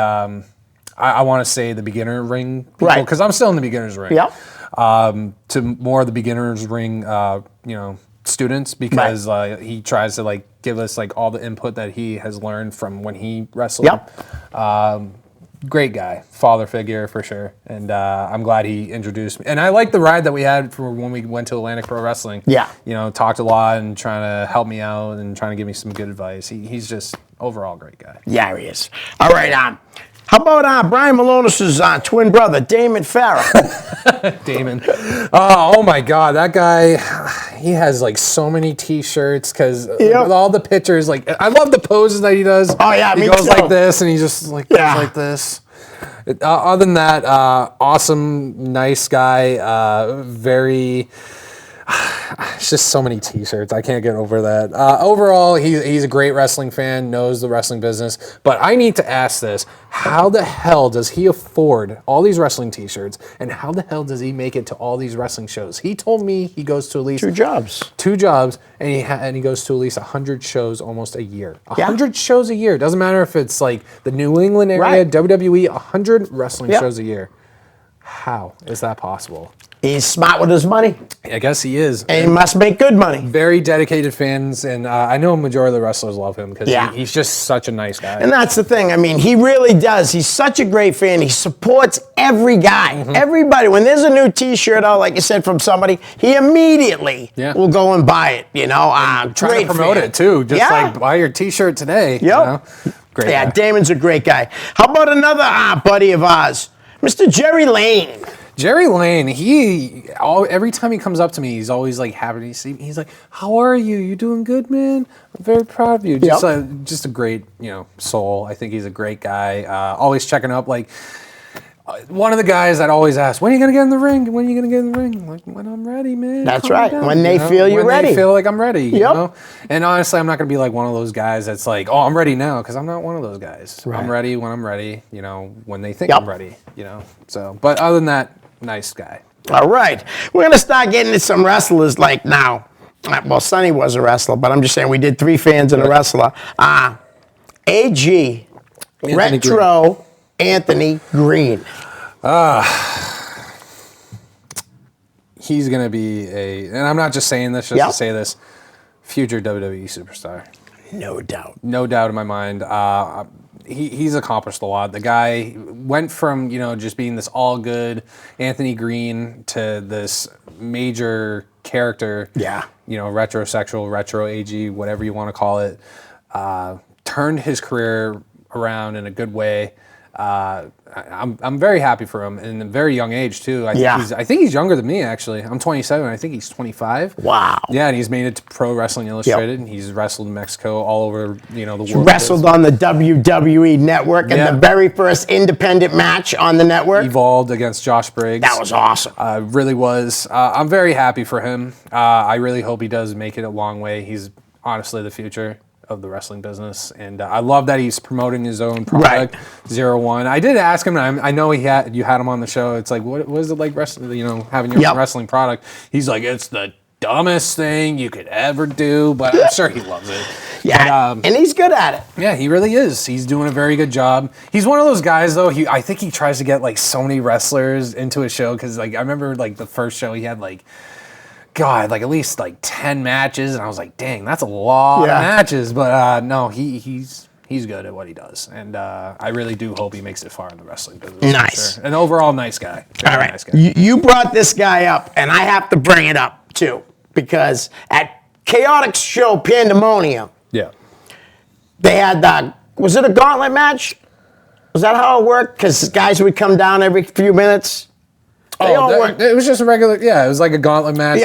I want to say the beginner ring people, Right. because I'm still in the beginner's ring. Yep. To more of the beginner's ring, students because he tries to like give us like all the input that he has learned from when he wrestled. Yep. Great guy, father figure for sure, and I'm glad he introduced me. And I like the ride that we had for when we went to Atlantic Pro Wrestling. Yeah. You know, talked a lot and trying to help me out and trying to give me some good advice. He's just overall great guy. Yeah, he is. All right, how about Brian Malonis' twin brother, Damon Farah? Damon. Oh my God, that guy, he has like so many T-shirts because with all the pictures, like I love the poses that he does. Oh yeah, he me goes too. like this and he just like goes like this. Other than that, awesome, nice guy, very. It's just so many T-shirts. I can't get over that. Overall, he's a great wrestling fan, knows the wrestling business. But I need to ask this. How the hell does he afford all these wrestling T-shirts? And how the hell does he make it to all these wrestling shows? He told me he goes to at least 2 jobs. 2 jobs, and he goes to at least 100 shows almost a year. 100 shows a year. Doesn't matter if it's like the New England area, WWE, 100 wrestling shows a year. How is that possible? He's smart with his money. I guess he is. And he must make good money. Very dedicated fans, and I know a majority of the wrestlers love him because he's just such a nice guy. And that's the thing. I mean, he really does. He's such a great fan. He supports every guy, everybody. When there's a new T-shirt out, like you said, from somebody, he immediately will go and buy it. You know, trying to promote it too. Just like buy your T-shirt today. Yep. You know? Great. Yeah, guy. Damon's a great guy. How about another buddy of ours, Mr. Jerry Lane? Jerry Lane, every time he comes up to me, he's always like happy to see me. He's like, "How are you? You doing good, man? I'm very proud of you." Just a great, soul. I think he's a great guy. Always checking up. Like one of the guys that always asks, "When are you gonna get in the ring? When are you gonna get in the ring?" I'm like, when I'm ready, man. That's Calm right. down, When they feel you're ready. When they feel like I'm ready. You know? And honestly, I'm not gonna be like one of those guys that's like, "Oh, I'm ready now," because I'm not one of those guys. Right. I'm ready when I'm ready. When they think I'm ready. So, but other than that, nice guy. All right. We're going to start getting to some wrestlers like now. Well, Sonny was a wrestler, but I'm just saying we did 3 fans and a wrestler. AG, Retro Anthony Green. He's going to be and I'm not just saying this just to say this, future WWE superstar. No doubt. No doubt in my mind. He's accomplished a lot. The guy went from, just being this all good Anthony Green to this major character. Yeah. Retrosexual, retro AG, whatever you want to call it. Turned his career around in a good way. I'm very happy for him in a very young age too. I think he's younger than me actually. I'm 27. I think he's 25. Wow. Yeah, and he's made it to Pro Wrestling Illustrated. And he's wrestled in Mexico, all over the world. He wrestled on the WWE Network in the very first independent match on the network. Evolved against Josh Briggs. That was awesome. Really was. I'm very happy for him. I really hope he does make it a long way. He's honestly the future of the wrestling business, and I love that he's promoting his own product, 01. I did ask him, and I know you had him on the show. It's like, what is it like wrestling? Having your own wrestling product. He's like, it's the dumbest thing you could ever do, but I'm sure he loves it. Yeah, and he's good at it. Yeah, he really is. He's doing a very good job. He's one of those guys, though. I think he tries to get like so many wrestlers into a show because, like, I remember like the first show he had like. God, like at least like 10 matches, and I was like, dang, that's a lot of matches. But no, he's good at what he does, and I really do hope he makes it far in the wrestling business. Nice. Sure. An overall nice guy. All right, nice guy. you brought this guy up, and I have to bring it up too, because at Chaotic Show Pandemonium, they had was it a gauntlet match? Was that how it worked? Because guys would come down every few minutes. It was just a regular, it was like a gauntlet match.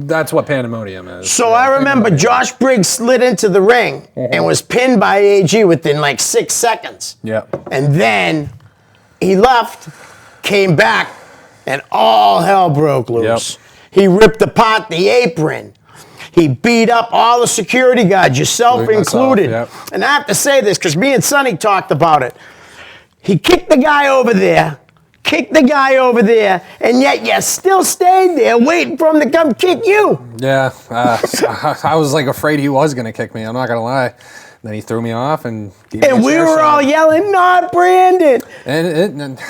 That's what Pandemonium is. So I remember Josh Briggs slid into the ring and was pinned by AG within like 6 seconds. Yeah. And then he left, came back, and all hell broke loose. Yep. He ripped apart the apron. He beat up all the security guards, yourself included. And I have to say this because me and Sonny talked about it. He kicked the guy over there, and yet you still stayed there waiting for him to come kick you. Yeah, I was like afraid he was going to kick me. I'm not going to lie. Then he threw me off and gave me a we chair were shot. all yelling, "Not Brandon!" And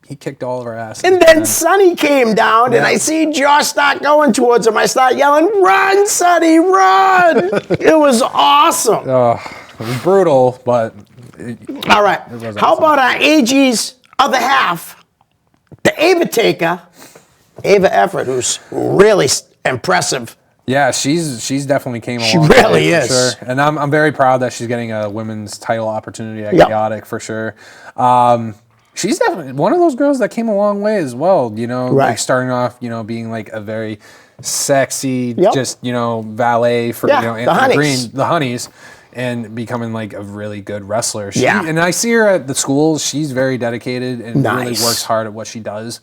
he kicked all of our asses. And then Sonny came down, and I see Josh start going towards him. I start yelling, "Run, Sonny, run!" It was awesome. It was brutal, but All right. How about our AG's other half, the Ava Taker, Ava Effort, who's really impressive. yeah, she's definitely came along. She the really way, for is. sure. And I'm very proud that she's getting a women's title opportunity at Yep. Chaotic for sure. She's definitely one of those girls that came a long way as well. You know, Right. like starting off, you know, being like a very sexy, Yep. just valet for Yeah, you know the Anthony Honeys. Green, the Honeys, and becoming like a really good wrestler. Yeah. And I see her at the school. She's very dedicated and really Nice. works hard at what she does.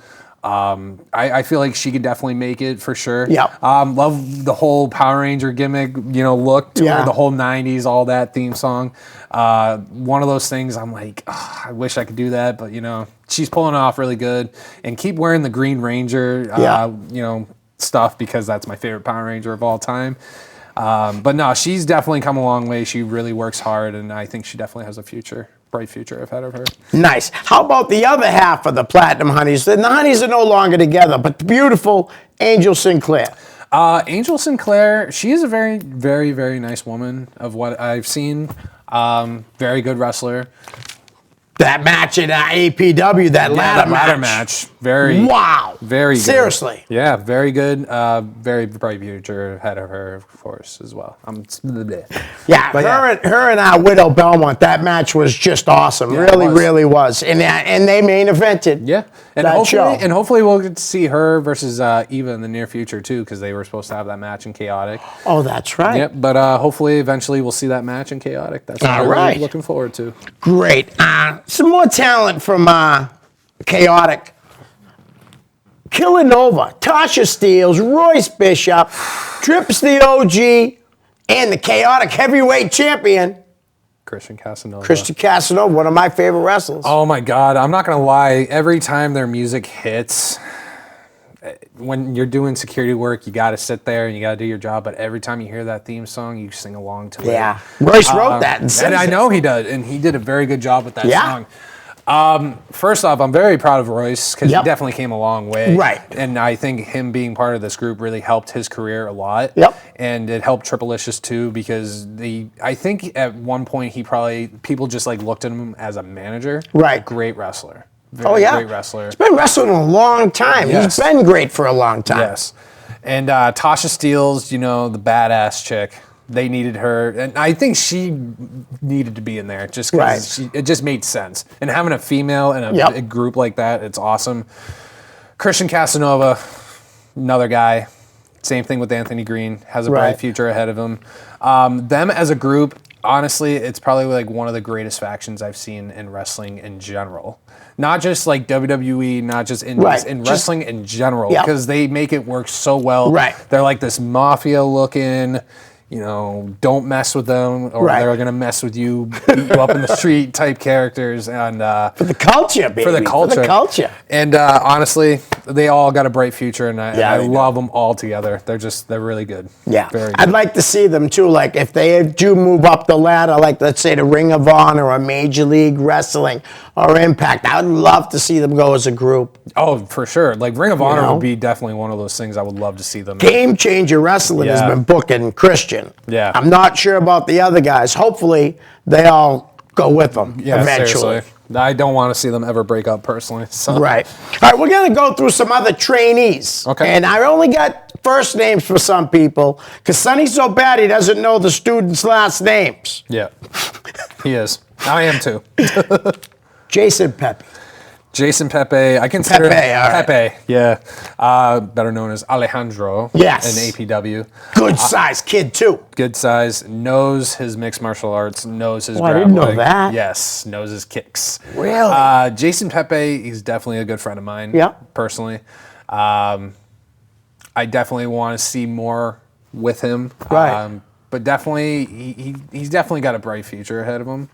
I feel like she could definitely make it for sure. Yep. Love the whole Power Ranger gimmick, look to Yeah. her, the whole 90s, all that theme song. One of those things I'm like, I wish I could do that, but she's pulling it off really good. And keep wearing the Green Ranger, Yeah. stuff because that's my favorite Power Ranger of all time. But no, she's definitely come a long way. She really works hard, and I think she definitely has a bright future ahead of her. Nice. How about the other half of the Platinum Honeys? And the Honeys are no longer together, but the beautiful Angel Sinclair. Angel Sinclair, she is a very, very, very nice woman of what I've seen. Very good wrestler. That match at APW, that ladder match. Very, Wow. very good. Seriously. Yeah, very good. Very bright future ahead of her, of course, as well. Yeah, But her and our Widow Belmont, that match was just awesome. Yeah, it really, was. really was. And they main evented Yeah, and that show. hopefully we'll get to see her versus Eva in the near future too, because they were supposed to have that match in Chaotic. Oh, that's right. Yep, but hopefully eventually we'll see that match in Chaotic. That's what All I'm really right. looking forward to. Great. Some more talent from Chaotic. Killanova, Tasha Steeles, Royce Bishop, Trips the OG, and the Chaotic Heavyweight Champion, Christian Casanova. Christian Casanova, one of my favorite wrestlers. Oh my God, I'm not gonna lie. Every time their music hits, when you're doing security work, you got to sit there and you got to do your job. But every time you hear that theme song, you sing along to it. Yeah. Royce wrote that and And I sings it. know he did, and he did a very good job with that Yeah. song. First off, I'm very proud of Royce because Yep. he definitely came a long way. Right. And I think him being part of this group really helped his career a lot. Yep. And it helped Triplicious too because I think at one point people just like looked at him as a manager. Right. Great wrestler. Oh, Very yeah. Great wrestler. He's been wrestling a long time. Yes. He's been great for a long time. Yes. And Tasha Steeles, the badass chick, they needed her. And I think she needed to be in there just because Right. it just made sense. And having a female in Yep. a group like that, it's awesome. Christian Casanova, another guy. Same thing with Anthony Green, has a bright Right. future ahead of him. Them as a group, honestly, it's probably like one of the greatest factions I've seen in wrestling in general. Not just like WWE, not just indies, Right. in Just- wrestling in general, Yep. because they make it work so well. Right. They're like this mafia looking, don't mess with them or Right. they're going to mess with you, beat you up in the street type characters. And For the culture, baby. for the culture. For the culture. And honestly, they all got a bright future, and Yeah, I they do. love them all together. They're really good. Yeah. Very good. I'd like to see them too. Like if they do move up the ladder, like let's say the Ring of Honor or Major League Wrestling or Impact, I would love to see them go as a group. Oh, for sure. Like Ring of Honor know? would be definitely one of those things I would love to see them. Game Changer Wrestling has Yeah. been booking Christian. Yeah. I'm not sure about the other guys. Hopefully they all go with them Yeah, eventually. seriously. I don't want to see them ever break up personally. So. Right. All right, we're going to go through some other trainees. Okay. And I only got first names for some people because Sonny's so bad he doesn't know the students' last names. Yeah. He is. I am too. Jason Pepe. Jason Pepe, I consider Pepe, all right. Pepe, yeah, better known as Alejandro. Yes. In APW, Good sized kid, too. good size, knows his mixed martial arts, knows his Oh, I grappling. didn't know that. Yes, knows his kicks. Really? Jason Pepe, he's definitely a good friend of mine. Yeah. Personally, I definitely want to see more with him. Right. But definitely, he's definitely got a bright future ahead of him.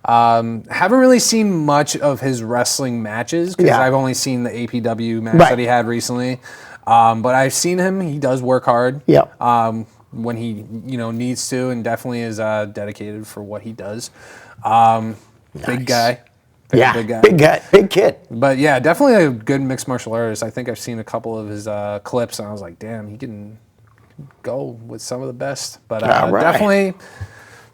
Haven't really seen much of his wrestling matches because Yeah. I've only seen the APW match Right. that he had recently. But I've seen him. He does work hard. Yep. When he needs to, and definitely is dedicated for what he does. Big Nice. guy, Very Yeah, big guy. big guy, big kid. But yeah, definitely a good mixed martial artist. I think I've seen a couple of his clips, and I was like, damn, he can go with some of the best. But All right.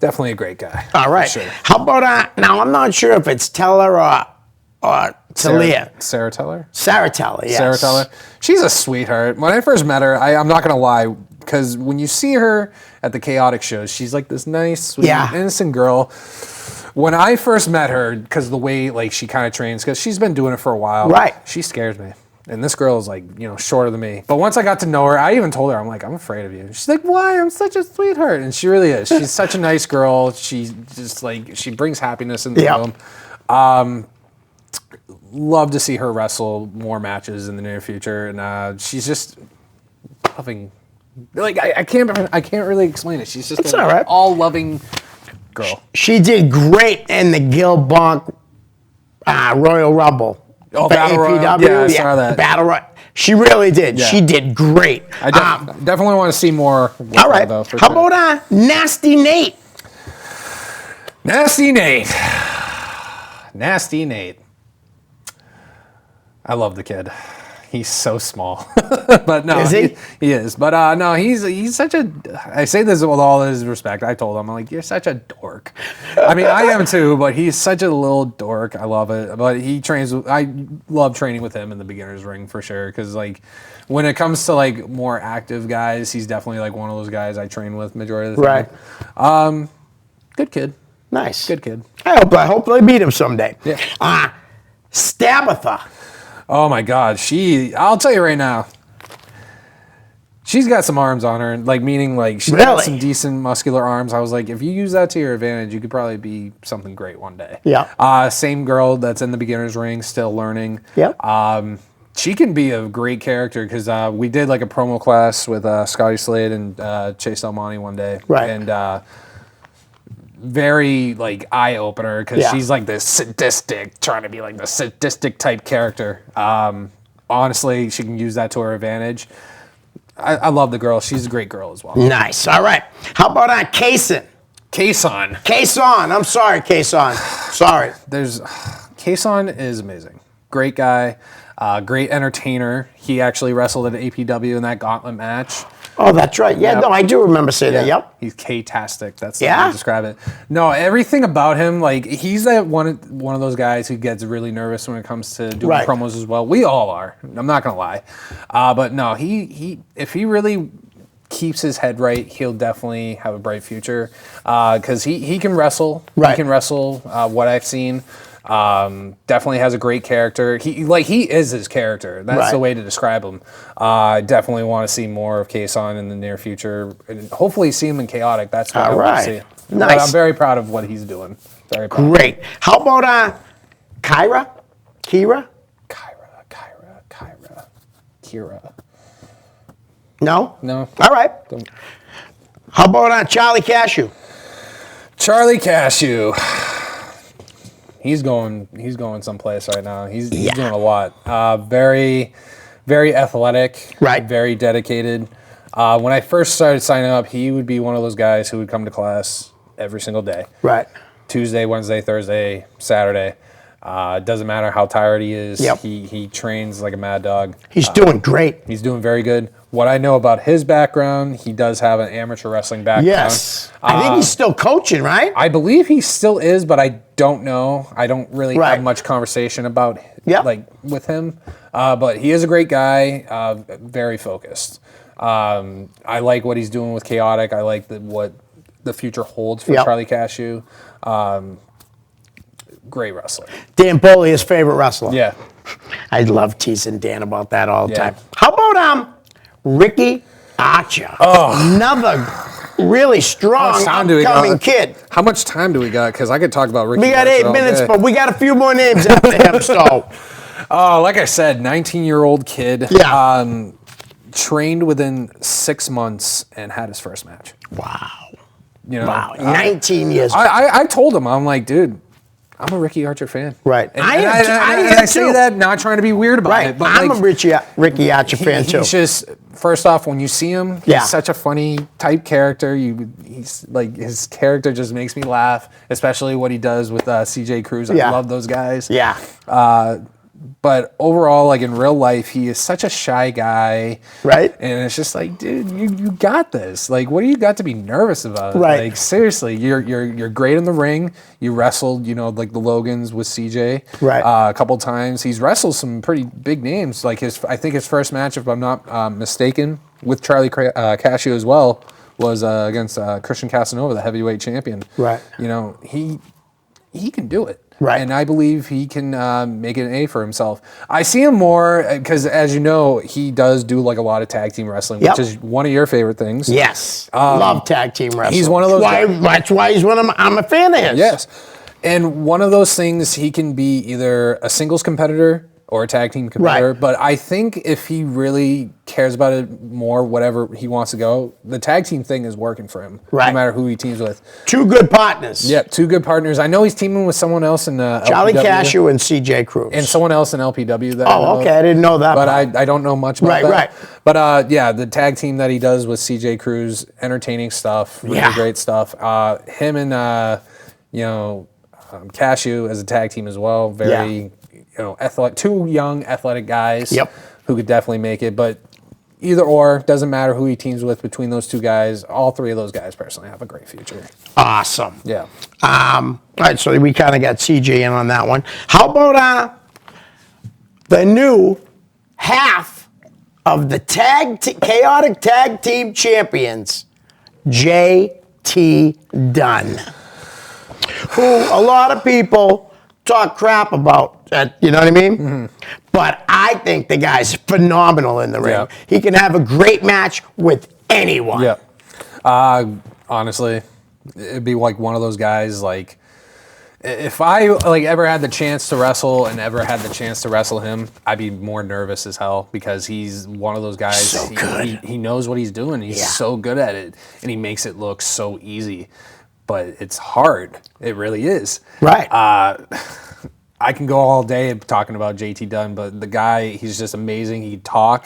definitely a great guy. All right. For sure. How about now? I'm not sure if it's Teller or Talia. Sarah Teller? Sarah Teller, yes. Sarah Teller. She's a sweetheart. When I first met her, I'm not going to lie, because when you see her at the Chaotic shows, she's like this nice, sweet, Yeah. innocent girl. When I first met her, because the way like she kind of trains, because she's been doing it for a while, Right. She scares me. And this girl is like, shorter than me. But once I got to know her, I even told her, I'm like, I'm afraid of you. She's like, why? I'm such a sweetheart. And she really is. She's such a nice girl. She's just like, she brings happiness in the room. Love to see her wrestle more matches in the near future. And she's just loving. Like, I can't really explain it. She's just It's all right. all loving girl. She did great in the Gil Bonk Royal Rumble. Oh, for Battle Royal. APW. Yeah, I saw that. Battle Royal. She really did. Yeah. She did great. I definitely want to see more. With All her, right. though, for How sure. about Nasty Nate? Nasty Nate. Nasty Nate. I love the kid. He's so small. But no, Is he? He is. But no, he's such a. I say this with all his respect. I told him, I'm like, you're such a dork. I mean, I am too, but he's such a little dork. I love it. But he trains. I love training with him in the beginner's ring for sure. Because like, when it comes to like more active guys, he's definitely like one of those guys I train with majority of the time. Right. Good kid. Nice. Good kid. I hope they beat him someday. Yeah. Stabatha. Oh my God, I'll tell you right now, she's got some arms on her, like meaning like she's got Really? some decent muscular arms. I was like, if you use that to your advantage, you could probably be something great one day. Yeah. Same girl that's in the beginner's ring, still learning. Yep. She can be a great character because we did like a promo class with Scotty Slade and Chase Almonte one day. Right. And very like eye opener because Yeah. she's like this sadistic, trying to be like the sadistic type character. Honestly, she can use that to her advantage. I love the girl. She's a great girl as well. Nice. All right. How about Kaysen? Kason. Kayson. I'm sorry, Kayson. Sorry. Kason is amazing. Great guy. Great entertainer. He actually wrestled at APW in that gauntlet match. Oh, that's right. Yeah, Yep. no, I do remember saying that. Yep. He's K-tastic. That's the Yeah? way to describe it. No, everything about him, like he's that one of those guys who gets really nervous when it comes to doing Right. promos as well. We all are. I'm not gonna lie, but no, he if he really keeps his head right, he'll definitely have a bright future because he can wrestle. Right. He can wrestle. What I've seen. Definitely has a great character. He is his character. That's Right. the way to describe him. I definitely want to see more of Kason in the near future, and hopefully see him in Chaotic. That's what I All want to right. see. Nice. But I'm very proud of what he's doing. Very proud. Great. How about Kyra? Kira? Kira. No? No. All right. How about Charlie Cashew? Charlie Cashew. He's going someplace right now. He's doing a lot. Very, very athletic. Right. Very dedicated. When I first started signing up, he would be one of those guys who would come to class every single day. Right. Tuesday, Wednesday, Thursday, Saturday. Doesn't matter how tired he is. Yep. He trains like a mad dog. He's doing great. He's doing very good. What I know about his background, he does have an amateur wrestling background. Yes. I think he's still coaching, right? I believe he still is, but I don't know. I don't really Right. have much conversation about Yep. like with him. But he is a great guy, very focused. I like what he's doing with Chaotic. I like what the future holds for Yep. Charlie Cashew. Great wrestler. Dan Boley, his favorite wrestler. Yeah. I love teasing Dan about that all the Yeah. time. How about Ricky Archer? Oh. Another really strong time do we upcoming got? kid. How much time do we got? Because I could talk about Ricky. We got Archer 8 all minutes, day. but we got a few more names after him, so. Oh, like I said, 19-year-old kid. Yeah. Trained within 6 months and had his first match. Wow. You know, Wow. 19 years. I told him, I'm like, dude, I'm a Ricky Archer fan. Right. And I I am say too. that not trying to be weird about Right. it, but I'm like, a Ricky Archer fan, too. he's just first off, when you see him, Yeah. he's such a funny type character. He's like, his character just makes me laugh, especially what he does with CJ Cruz. I Yeah. love those guys. Yeah. But overall, like in real life, he is such a shy guy. Right. And it's just like, dude, you got this. Like, what do you got to be nervous about? Right. Like, seriously, you're great in the ring. You wrestled, like the Logans with CJ. Right. A couple times. He's wrestled some pretty big names. Like I think his first match, if I'm not mistaken, with Charlie Cascio as well, was against Christian Casanova, the heavyweight champion. Right. He can do it. Right. And I believe he can make an A for himself. I see him more because, as you know, he does do like a lot of tag team wrestling, Yep. which is one of your favorite things. Yes. Love tag team wrestling. he's one of those That's why he's one of I'm a fan of his. Yes. And one of those things, he can be either a singles competitor or a tag team competitor. Right. But I think if he really cares about it more, whatever he wants to go, the tag team thing is working for him. Right. No matter who he teams with. Two good partners. Yep, two good partners. I know he's teaming with someone else in Charlie LPW, Cashew and CJ Cruz. and someone else in LPW. That I know Oh, okay. of. I didn't know that. But part. I don't know much about Right, that. right. But yeah, the tag team that he does with CJ Cruz, entertaining stuff, really Yeah. great stuff. Him and Cashew as a tag team as well. Very athletic, two young athletic guys. Yep. Who could definitely make it. But either or, doesn't matter who he teams with between those two guys. All three of those guys personally have a great future. Awesome. Yeah. All right, so we kind of got CJ in on that one. How about the new half of the chaotic tag team champions, JT Dunn, who a lot of people talk crap about. You know what I mean? Mm-hmm. But I think the guy's phenomenal in the ring. Yeah. He can have a great match with anyone. Yeah. Honestly, it'd be like one of those guys. Like, if I ever had the chance to wrestle and ever had the chance to wrestle him, I'd be more nervous as hell because he's one of those guys. So good. He knows what he's doing. He's so good at it, and he makes it look so easy. But it's hard. It really is. Right. I can go all day talking about JT Dunn, but the guy, he's just amazing. He can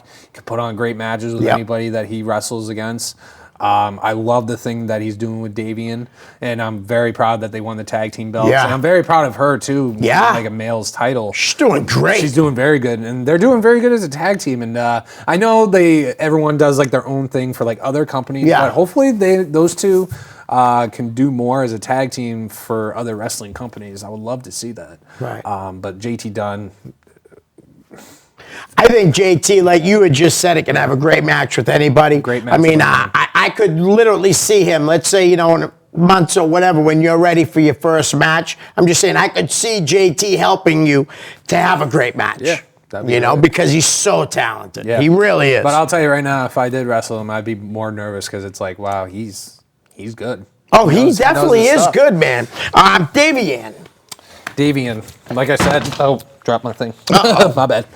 put on great matches with anybody that he wrestles against. I love the thing that he's doing with Davian, and I'm very proud that they won the tag team belts. Yeah. And I'm very proud of her too. Yeah. Like a male's title. She's doing great. She's doing very good, and they're doing very good as a tag team. And I know everyone does like their own thing for like other companies, but hopefully those two can do more as a tag team for other wrestling companies. I would love to see that. Right. But JT Dunn, I think JT, like you had just said, it can have a great match with anybody. Great match I mean, with I could literally see him, let's say, in months or whatever, when you're ready for your first match. I'm just saying, I could see JT helping you to have a great match. Yeah, that'd be great. Because he's so talented. Yeah. He really is. But I'll tell you right now, if I did wrestle him, I'd be more nervous because it's like, wow, he's good. Oh, he knows definitely his is stuff. good, man. Davian. Davian, like I said, dropped my thing. My bad.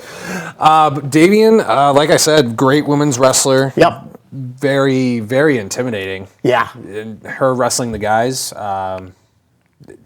Davian, like I said, great women's wrestler. Yep. Very, very intimidating. Yeah. And her wrestling the guys,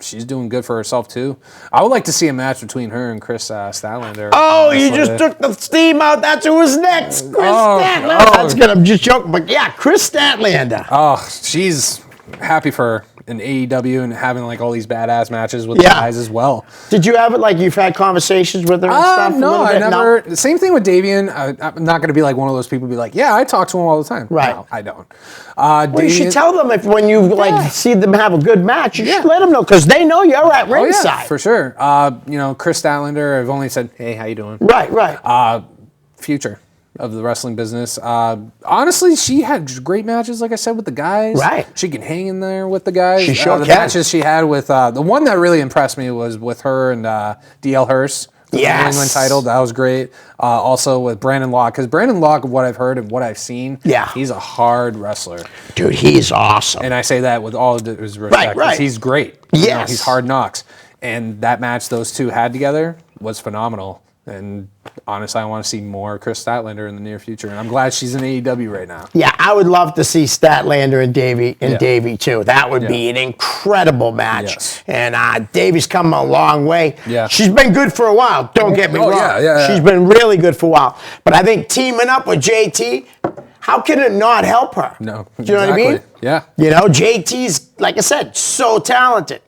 she's doing good for herself too. I would like to see a match between her and Chris Statlander. Oh, you just took the steam out. That's who was next. Chris Statlander. That's good. I'm just joking. But yeah, Chris Statlander. Oh, she's happy for her in AEW and having like all these badass matches with the guys as well. Did you have it like you've had conversations with her and stuff? No, I never. No? Same thing with Davian. I'm not going to be like one of those people. Be like, yeah, I talk to him all the time. Right. No, I don't. Well, you should tell them when you see them have a good match. You should let them know because they know you're at ringside. Oh, yeah, for sure. Chris Statlander. I've only said, hey, how you doing? Right. Future of the wrestling business. Honestly, she had great matches, like I said, with the guys. Right. She can hang in there with the guys. She sure the can. matches she had with the one that really impressed me was with her and DL Hurst. The New England title. That was great. Also with Brandon Locke, because Brandon Locke, what I've heard and what I've seen, he's a hard wrestler. Dude, he's awesome. And I say that with all due respect. Right. He's great. Yes. He's hard knocks. And that match those two had together was phenomenal. And honestly, I want to see more Chris Statlander in the near future. And I'm glad she's in AEW right now. Yeah, I would love to see Statlander and Davey too. That would be an incredible match. Yes. And Davey's come a long way. Yeah. She's been good for a while. Don't get me wrong. Yeah. She's been really good for a while. But I think teaming up with JT, how can it not help her? No, Do you know what I mean? exactly. Yeah. You know, JT's, like I said, so talented.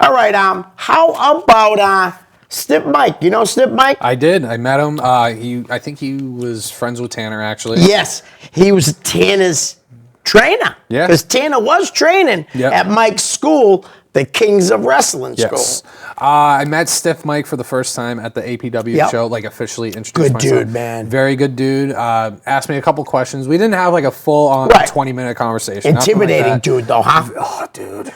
All right, how about Stiff Mike? You know Stiff Mike? I did. I met him. I think he was friends with Tanner, actually. Yes, he was Tanner's trainer. Yeah. Because Tanner was training Yep. at Mike's school, the Kings of Wrestling Yes. School. I met Stiff Mike for the first time at the APW Yep. show, like officially introduced Good myself. dude, man. Very good dude. Asked me a couple questions. We didn't have like a full-on Right. 20-minute conversation. nothing like Intimidating that. dude, though, huh? Oh, dude.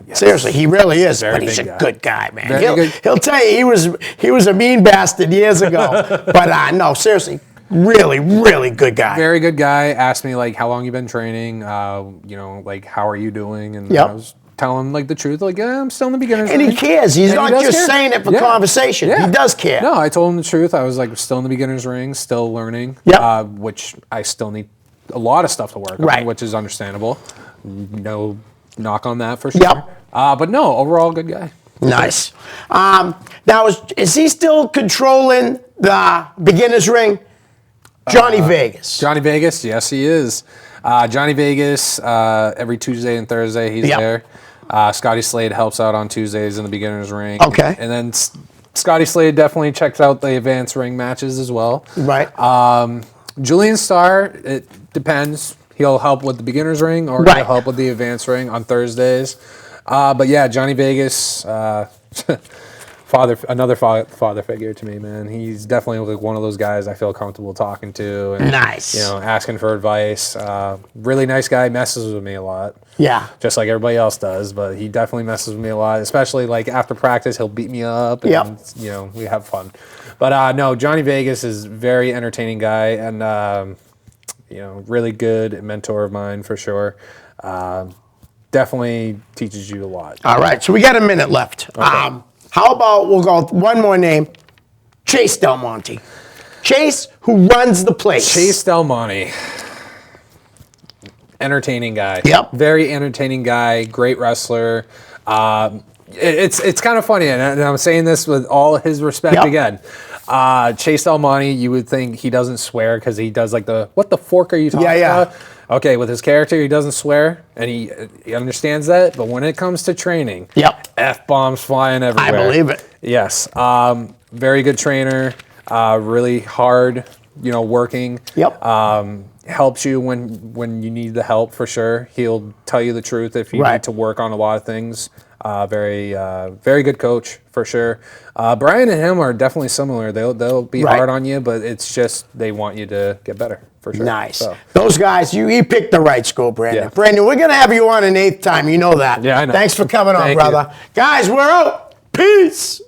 Yes. Seriously, he really is, Very but he's a big guy. good guy, man. Very He'll, good. he'll tell you he was a mean bastard years ago, but no, seriously, really, really good guy. Very good guy. Asked me like how long you been training. You know, like how are you doing? And Yep. I was telling him like the truth. Like, yeah, I'm still in the beginner's And he ring. cares. He's And he not does just care. saying it for Yeah. conversation. Yeah. He does care. No, I told him the truth. I was like still in the beginner's ring, still learning. Yep. Which I still need a lot of stuff to work Right. on, which is understandable. No knock on that for sure. Yep. But no, overall good guy. Nice. Now, is he still controlling the beginner's ring? Johnny Vegas. Johnny Vegas, yes, he is. Johnny Vegas, every Tuesday and Thursday, he's Yep. there. Scotty Slade helps out on Tuesdays in the beginner's ring. Okay. And then Scotty Slade definitely checks out the advanced ring matches as well. Right. Julian Starr, it depends. He'll help with the beginner's ring or Right. he'll help with the advanced ring on Thursdays. But yeah, Johnny Vegas, another father figure to me, man. He's definitely like one of those guys I feel comfortable talking to and Nice. you know, asking for advice. Really nice guy, messes with me a lot. Yeah. Just like everybody else does, but he definitely messes with me a lot, especially like after practice, he'll beat me up and Yep. you know, we have fun. But no, Johnny Vegas is a very entertaining guy and you know, really good mentor of mine for sure. Definitely teaches you a lot. All right. So we got a minute left. How about we'll go with one more name, Chase Del Monte. Chase, who runs the place. Chase Del Monte. Entertaining guy. Yep. Very entertaining guy. Great wrestler. It's kind of funny, and I'm saying this with all his respect Yep. again. Chase Del Monte, you would think he doesn't swear because he does like what the fork are you talking Yeah. about? Okay, with his character, he doesn't swear, and he understands that. But when it comes to training, Yep. F-bombs flying I everywhere. believe it. Yes. Very good trainer. Really hard, you know, working. Yep. Helps you when you need the help for sure. He'll tell you the truth if you Right. need to work on a lot of things. Very good coach for sure. Brian and him are definitely similar. They'll be Right. hard on you, but it's just they want you to get better for sure. Nice. So, Those guys, you picked the right school, Brandon. Yeah. Brandon, we're going to have you on an 8th time. You know that. Yeah, I know. Thanks for coming on, Thank brother. Guys, we're out. Peace.